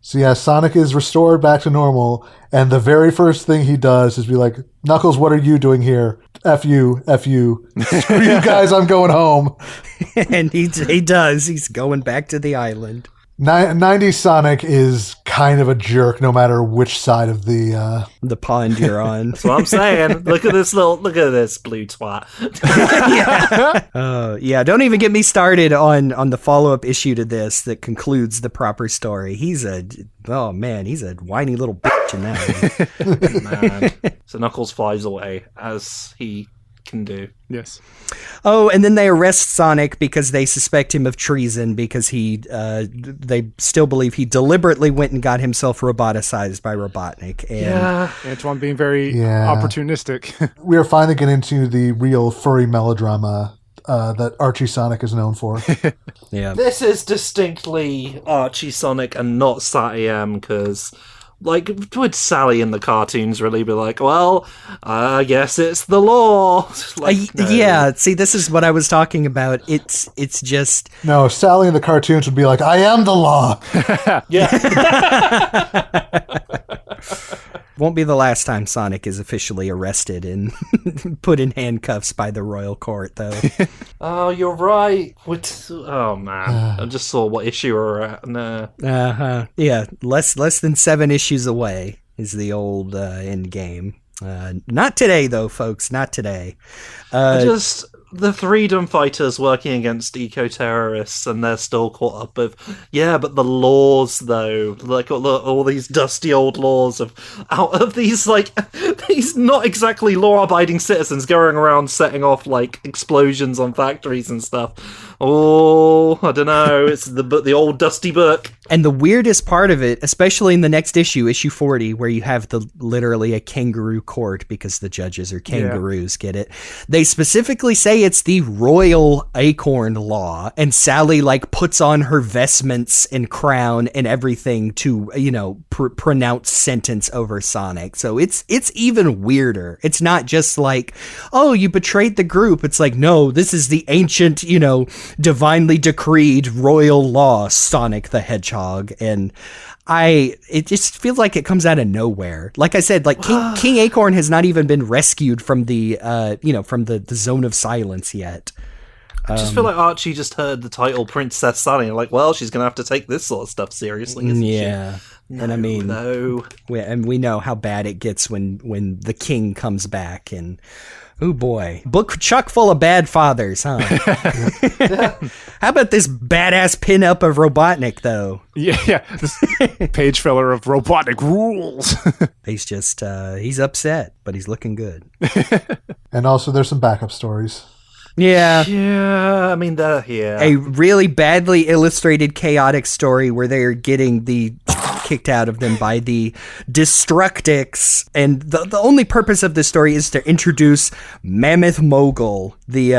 So yeah, Sonic is restored back to normal, and the very first thing he does is be like, Knuckles, what are you doing here? F you. Screw you guys, I'm going home. And he does. He's going back to the island. 90s Sonic is kind of a jerk no matter which side of the... The pond you're on. That's what I'm saying. Look at this blue twat. Yeah, don't even get me started on the follow-up issue to this that concludes the proper story. He's a whiny little bitch in that one. Man. So Knuckles flies away, as he can do. Yes. Oh, and then they arrest Sonic because they suspect him of treason because they still believe he deliberately went and got himself roboticized by Robotnik. And Antoine being very opportunistic. We are finally getting into the real furry melodrama that Archie Sonic is known for. Yeah. This is distinctly Archie Sonic and not Satyam, because... like, would Sally in the cartoons really be like, well, I guess it's the law? Like, no. Yeah, see, this is what I was talking about. It's just... No, Sally in the cartoons would be like, I am the law. Yeah. Won't be the last time Sonic is officially arrested and put in handcuffs by the royal court, though. Oh, you're right. Oh, man. I just saw what issue we're at. No. Yeah, less than 7 issues away is the old end game. Not today, though, folks. Not today. Just the freedom fighters working against eco-terrorists, and they're still caught up with, but the laws, though, like all these dusty old laws out of these, like, these not exactly law-abiding citizens going around setting off, like, explosions on factories and stuff. Oh, I don't know. It's the old dusty book. And the weirdest part of it, especially in the next issue 40, where you have literally a kangaroo court because the judges are kangaroos, get it? They specifically say it's the royal acorn law, and Sally like puts on her vestments and crown and everything to, pronounce sentence over Sonic. So it's even weirder. It's not just like, oh, you betrayed the group. It's like, no, this is the ancient, divinely decreed royal law, Sonic the Hedgehog. And it just feels like it comes out of nowhere. Like I said, like King Acorn has not even been rescued from the from the zone of silence yet. I just feel like Archie just heard the title Princess Sally and like, well, she's gonna have to take this sort of stuff seriously, isn't she? No, and I mean, no. We know how bad it gets when the king comes back, and oh boy, book chock full of bad fathers, huh? How about this badass pinup of Robotnik, though? Yeah, this page filler of Robotnik rules. He's just he's upset, but he's looking good. And also, there's some backup stories. Yeah. Yeah, I mean, a really badly illustrated chaotic story where they're getting the kicked out of them by the Destructics. And the only purpose of this story is to introduce Mammoth Mogul. He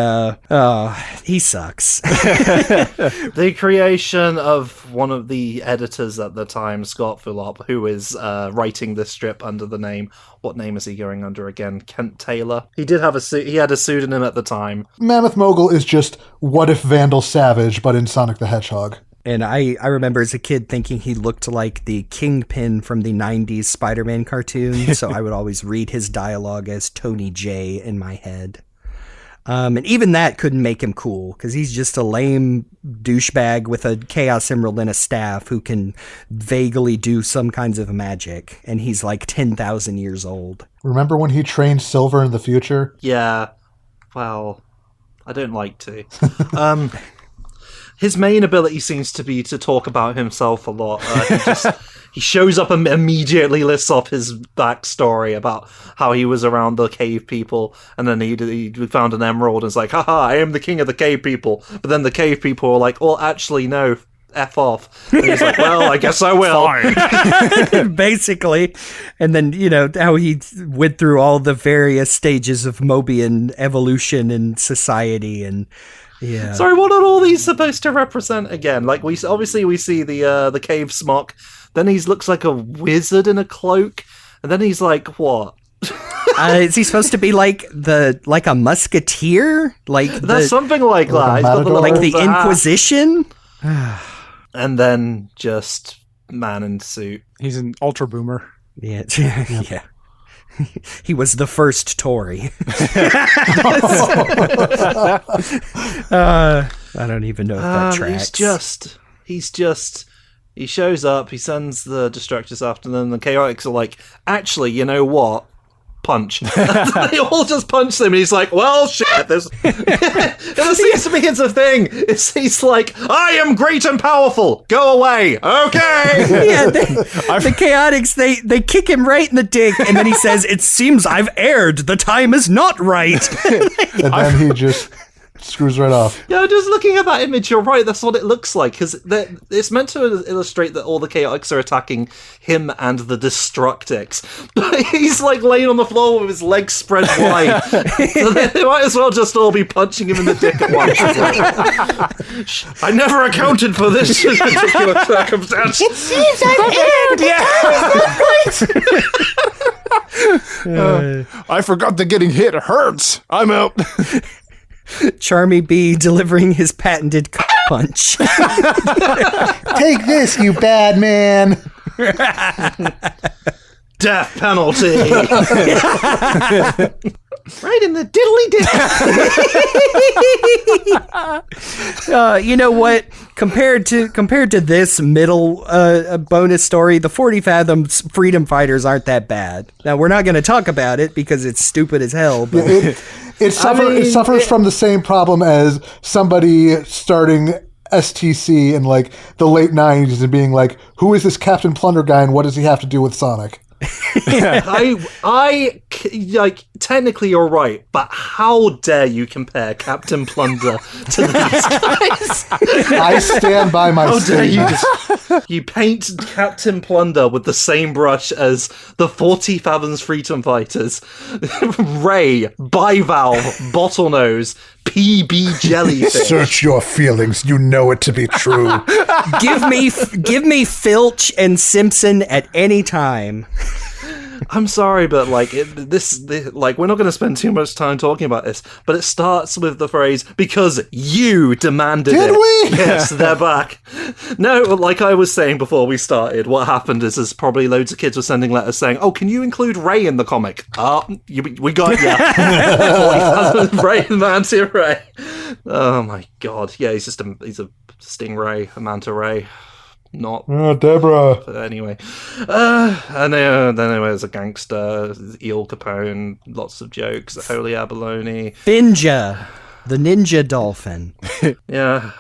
sucks. The creation of one of the editors at the time, Scott Fulop, who is writing this strip under the name, what name is he going under again? Kent Taylor. He did have he had a pseudonym at the time. Mammoth Mogul is just What If Vandal Savage, but in Sonic the Hedgehog. And I remember as a kid thinking he looked like the Kingpin from the 90s Spider-Man cartoon, so I would always read his dialogue as Tony J in my head. And even that couldn't make him cool, because he's just a lame douchebag with a Chaos Emerald and a staff who can vaguely do some kinds of magic, and he's like 10,000 years old. Remember when he trained Silver in the future? Yeah. Well, I don't like to. His main ability seems to be to talk about himself a lot. He shows up and immediately lists off his backstory about how he was around the cave people, and then he found an emerald and is like, haha, I am the king of the cave people. But then the cave people are like, well, actually, no, F off. And he's like, well, I guess I will. Basically. And then, how he went through all the various stages of Mobian evolution in society and... Yeah. Sorry, what are all these supposed to represent again? Like, we see the cave smock. Then he looks like a wizard in a cloak, and then he's like, what? Is he supposed to be like a musketeer? That's something like that. He's got like the Inquisition. And then just man in suit. He's an ultra boomer. Yeah, yeah. He was the first Tory. I don't even know if that tracks. He shows up, he sends the Destructors after them, the Chaotix are like, actually, you know what? Punch. They all just punch him, and he's like, well, shit, there seems to be it's a thing. He's like, I am great and powerful. Go away. Okay. Yeah, the Chaotix, they kick him right in the dick, and then he says, it seems I've erred. The time is not right. And then he just screws right off. Yeah, just looking at that image, you're right, that's what it looks like, because it's meant to illustrate that all the Chaotix are attacking him and the Destructics, but he's like laying on the floor with his legs spread wide, so they might as well just all be punching him in the dick at once. I never accounted for this particular circumstance. It seems I've erred. I forgot that getting hit hurts. I'm out. Charmy B delivering his patented punch. Take this, you bad man. Death penalty. Right in the diddly dick. You know what? Compared to this middle bonus story, the 40 Fathoms Freedom Fighters aren't that bad. Now, we're not going to talk about it because it's stupid as hell. But it suffers from the same problem as somebody starting STC in like the late 90s and being like, who is this Captain Plunder guy and what does he have to do with Sonic? I like, technically you're right, but how dare you compare Captain Plunder to these guys? I stand by my how statement. dare you paint Captain Plunder with the same brush as the 40 Fathoms Freedom Fighters, Ray, Bivalve, Bottlenose, PB Jellyfish. Search your feelings. You know it to be true. give me Filch and Simpson at any time. I'm sorry, but like this, we're not going to spend too much time talking about this. But it starts with the phrase "because you demanded it." Did we? Yes, they're back. No, like I was saying before we started, what happened is probably loads of kids were sending letters saying, "Oh, can you include Ray in the comic?" We got ya. Ray the Manta Ray. Oh my god, yeah, he's a stingray, a manta ray. Not Deborah. But anyway, and then there's a gangster, Eel Capone, lots of jokes, Holy Abalone, Finja, the ninja dolphin. Yeah,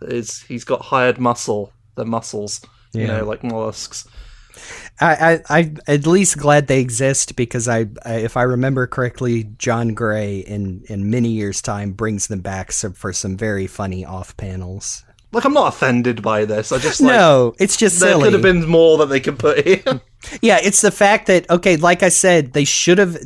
he's got hired muscle, the muscles, like mollusks. I'm at least glad they exist because I if I remember correctly, John Gray in many years' time brings them back for some very funny off panels. Like, I'm not offended by this. I just like No, it's just there silly. could have been more that they could put in. Yeah, it's the fact that, okay, like I said, they should have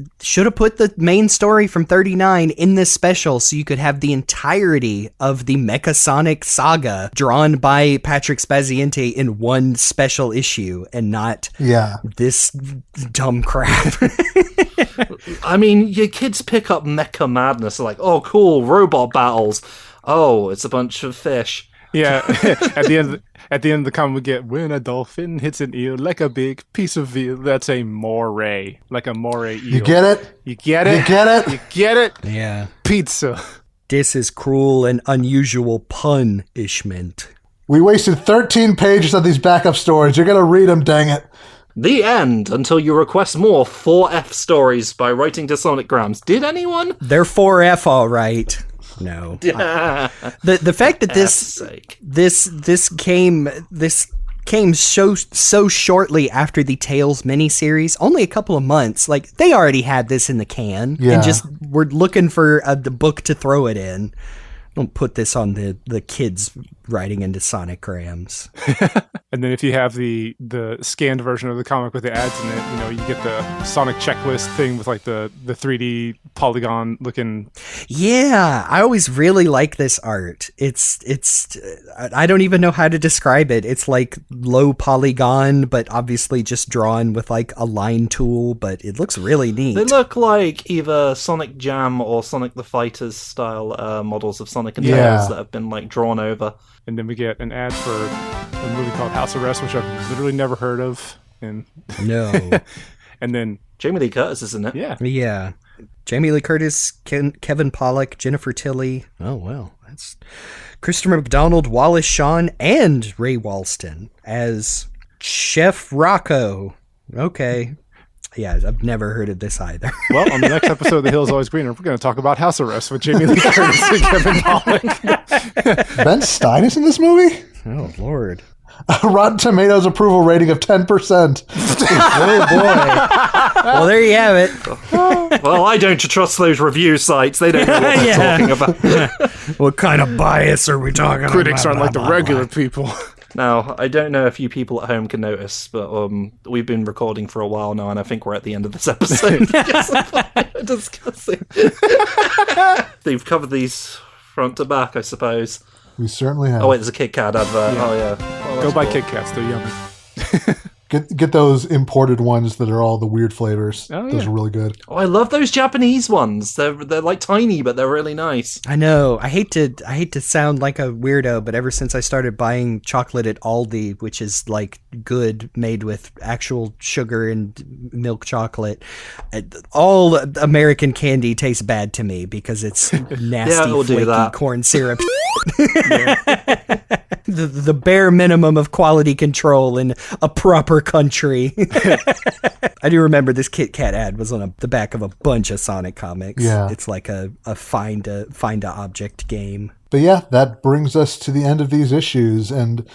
put the main story from 39 in this special so you could have the entirety of the Mecha Sonic saga drawn by Patrick Spaziante in one special issue and not this dumb crap. I mean, your kids pick up Mecha Madness, like, oh, cool, robot battles. Oh, it's a bunch of fish. Yeah, at the end of the comic, we get when a dolphin hits an eel like a big piece of veal. That's a moray, like a moray eel. You get it? You get it? You get it? You get it? Yeah. Pizza. This is cruel and unusual punishment. We wasted 13 pages of these backup stories. You're going to read them, dang it. The end, until you request more 4F stories by writing to Sonicgrams. Did anyone? They're 4F, all right. No. The fact that this came so shortly after the Tales miniseries, only a couple of months. Like, they already had this in the can and just were looking for the book to throw it in. Don't put this on the kids writing into Sonicgrams. And then if you have the scanned version of the comic with the ads in it, you know, you get the Sonic checklist thing with like the 3D polygon looking. Yeah, I always really like this art. It's I don't even know how to describe it. It's like low polygon, but obviously just drawn with like a line tool, but it looks really neat. They look like either Sonic Jam or Sonic the Fighters style models of Sonic and Tails that have been like drawn over. And then we get an ad for a movie called House Arrest, which I've literally never heard of. And no. And then Jamie Lee Curtis is in it. Yeah. Jamie Lee Curtis, Kevin Pollak, Jennifer Tilly. Oh, well, that's Christopher McDonald, Wallace Shawn, and Ray Walston as Chef Rocco. Okay. Yeah, I've never heard of this either. Well, on the next episode of The Hill's Always Greener, we're going to talk about House Arrest with Jamie Lee Curtis and Kevin Pollak. Ben Stein is in this movie? Oh, Lord. Rotten Tomatoes approval rating of 10%. Oh, boy. Well, there you have it. Well, I don't trust those review sites. They don't know what they're talking about. What kind of bias are we talking about? Critics aren't like the regular people. Now, I don't know if you people at home can notice, but we've been recording for a while now, and I think we're at the end of this episode. Discussing. They've covered these front to back, I suppose. We certainly have. Oh, wait, there's a Kit Kat advert. Yeah. Oh, yeah. Well, Go buy cool. Kit Kats. They're yummy. Get those imported ones that are all the weird flavors. Oh, those yeah. are really good. Oh, I love those Japanese ones. They're like tiny, but they're really nice. I know. I hate to sound like a weirdo, but ever since I started buying chocolate at Aldi, which is like good, made with actual sugar and milk chocolate, all American candy tastes bad to me because it's nasty, we'll do flaky that. corn syrup. The bare minimum of quality control in a proper country. I do remember this Kit Kat ad was on the back of a bunch of Sonic comics. Yeah. It's like a find a object game. But yeah, that brings us to the end of these issues. And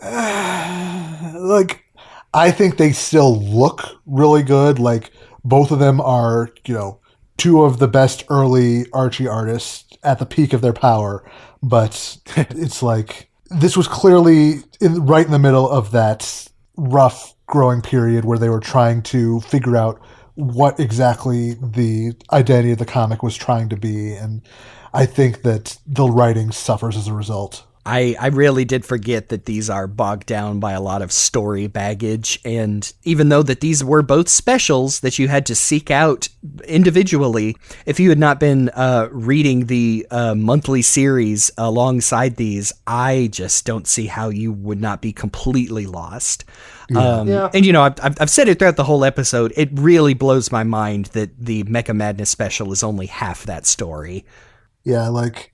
like, I think they still look really good. Like, both of them are, two of the best early Archie artists at the peak of their power. But it's like, this was clearly right in the middle of that rough growing period where they were trying to figure out what exactly the identity of the comic was trying to be. And I think that the writing suffers as a result. I really did forget that these are bogged down by a lot of story baggage, and even though that these were both specials that you had to seek out individually, if you had not been reading the monthly series alongside these, I just don't see how you would not be completely lost. Yeah. And I've said it throughout the whole episode, it really blows my mind that the Mecha Madness special is only half that story. Yeah, like,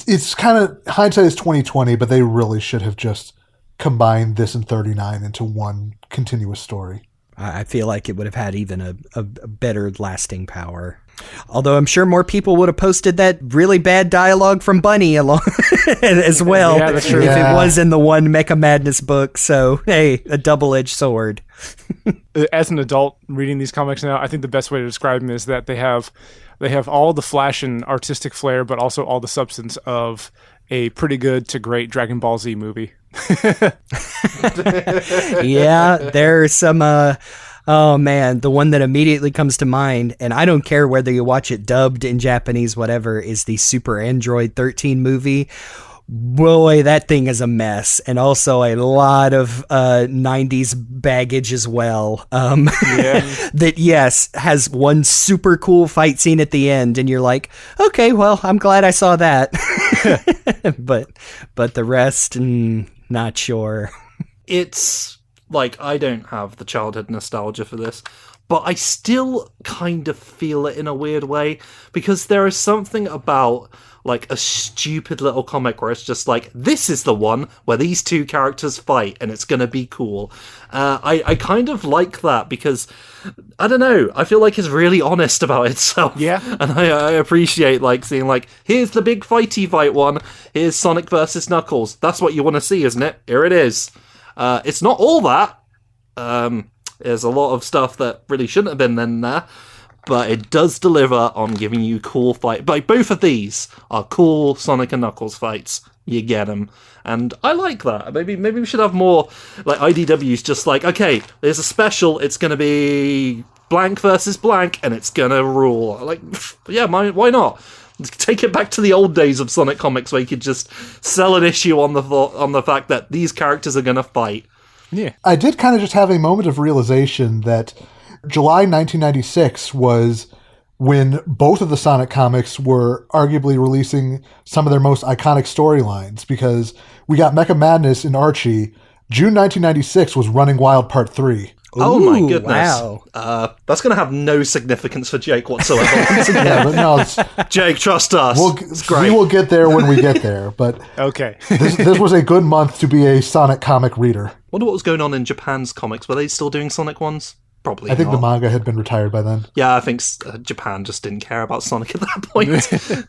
it's kind of, hindsight is 2020, but they really should have just combined this and 39 into one continuous story. I feel like it would have had even a better lasting power. Although I'm sure more people would have posted that really bad dialogue from Bunny along as well, Yeah, that's true. if it was in the one Mecha Madness book. So, hey, a double-edged sword. As an adult reading these comics now, I think the best way to describe them is that they have all the flash and artistic flair, but also all the substance of a pretty good to great Dragon Ball Z movie. Yeah, there's some oh man, the one that immediately comes to mind, and I don't care whether you watch it dubbed in Japanese, whatever, is the Super Android 13 movie. Boy, that thing is a mess, and also a lot of 90s baggage as well. That, yes, has one super cool fight scene at the end, and you're like, okay, well, I'm glad I saw that. but the rest, not sure. It's like, I don't have the childhood nostalgia for this, but I still kind of feel it in a weird way, because there is something about like a stupid little comic where it's just like, this is the one where these two characters fight and it's gonna be cool. I kind of like that because, I don't know, I feel like it's really honest about itself. Yeah. And I appreciate like seeing like, here's the big fighty fight one, here's Sonic versus Knuckles. That's what you want to see, isn't it? Here it is. It's not all that. There's a lot of stuff that really shouldn't have been in there, but it does deliver on giving you cool fight. Like, both of these are cool Sonic and Knuckles fights. You get them. And I like that. Maybe we should have more, like, IDWs just like, okay, there's a special, it's going to be blank versus blank, and it's going to rule. Like, yeah, why not? Take it back to the old days of Sonic comics where you could just sell an issue on the fact that these characters are going to fight. Yeah. I did kind of just have a moment of realization that July 1996 was when both of the Sonic comics were arguably releasing some of their most iconic storylines, because we got Mecha Madness in Archie. June 1996 was Running Wild Part 3. Oh my goodness. Wow. That's going to have no significance for Jake whatsoever. Yeah, but no, Jake, trust us. It's great. we will get there when we get there, but Okay. this was a good month to be a Sonic comic reader. Wonder what was going on in Japan's comics. Were they still doing Sonic ones? Probably I think not. the manga had been retired by then. Yeah, I think Japan just didn't care about Sonic at that point.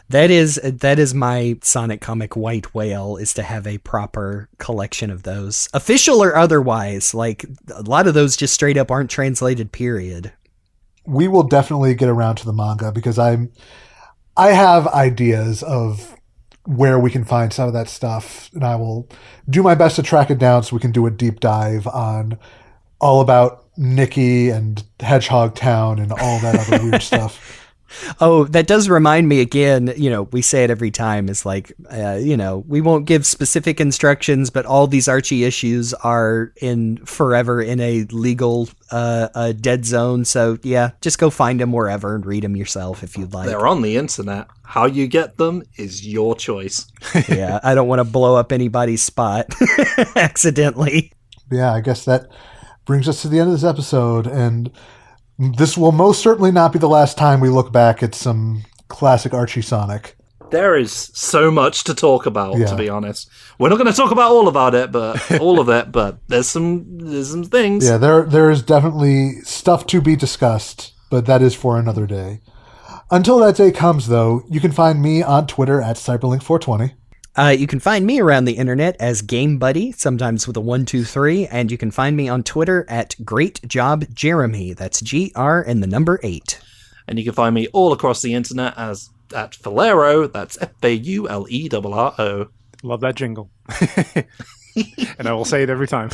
That is my Sonic comic white whale, is to have a proper collection of those, official or otherwise. Like, a lot of those just straight up aren't translated, period. We will definitely get around to the manga, because I have ideas of where we can find some of that stuff, and I will do my best to track it down so we can do a deep dive on all about Nikki and Hedgehog Town and all that other weird stuff. Oh, that does remind me again, we say it every time, is like, we won't give specific instructions, but all these Archie issues are forever in a legal dead zone. So yeah, just go find them wherever and read them yourself if you'd like. They're on the internet. How you get them is your choice. Yeah, I don't want to blow up anybody's spot accidentally. Yeah, I guess that brings us to the end of this episode, and this will most certainly not be the last time we look back at some classic Archie Sonic. There is so much to talk about, Yeah. to be honest. We're not going to talk about all of it, but there's some things. Yeah, there is definitely stuff to be discussed, but that is for another day. Until that day comes, though, you can find me on Twitter at Cyberlink420. You can find me around the internet as Game Buddy, sometimes with a 123, and you can find me on Twitter at GreatJobJeremy. That's GR and the number 8. And you can find me all across the internet as at Falero. That's FAULERRO. Love that jingle. And I will say it every time.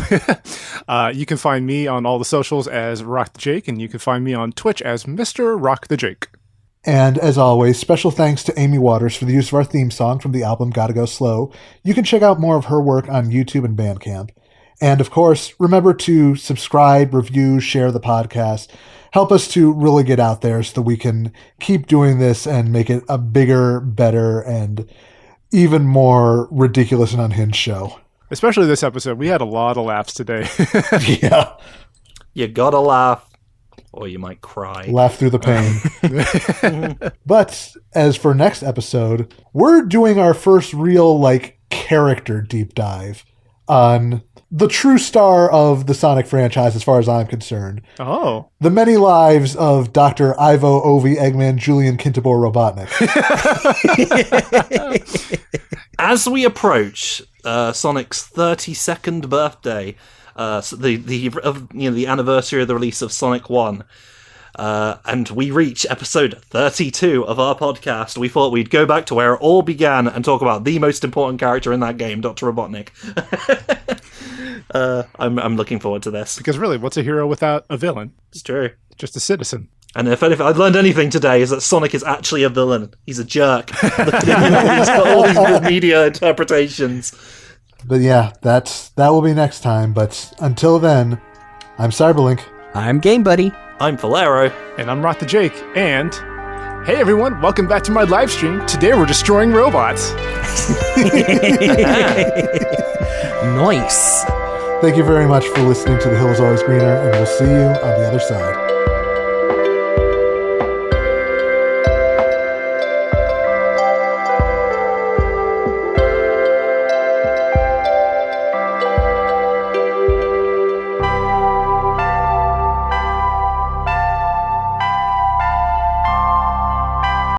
You can find me on all the socials as Rock the Jake, and you can find me on Twitch as Mr. Rock the Jake. And as always, special thanks to Amy Waters for the use of our theme song from the album Gotta Go Slow. You can check out more of her work on YouTube and Bandcamp. And of course, remember to subscribe, review, share the podcast. Help us to really get out there so that we can keep doing this and make it a bigger, better, and even more ridiculous and unhinged show. Especially this episode. We had a lot of laughs today. Yeah. You gotta laugh, or you might cry. Laugh through the pain. But as for next episode, we're doing our first real, character deep dive on the true star of the Sonic franchise, as far as I'm concerned. Oh. The many lives of Dr. Ivo, Ovi, Eggman, Julian, Kintobor, Robotnik. As we approach Sonic's 32nd birthday, the anniversary of the release of Sonic 1, and we reach episode 32 of our podcast. We thought we'd go back to where it all began and talk about the most important character in that game, Dr. Robotnik. I'm looking forward to this. Because really, what's a hero without a villain? It's true. Just a citizen. And if I've learned anything today, is that Sonic is actually a villain. He's a jerk. Look at him, he's got all these media interpretations. But yeah, that will be next time. But until then, I'm Cyberlink. I'm Game Buddy. I'm Valero. And I'm Rot the Jake. And hey everyone, welcome back to my live stream. Today we're destroying robots. Nice. Thank you very much for listening to The Hill is Always Greener, and we'll see you on the other side.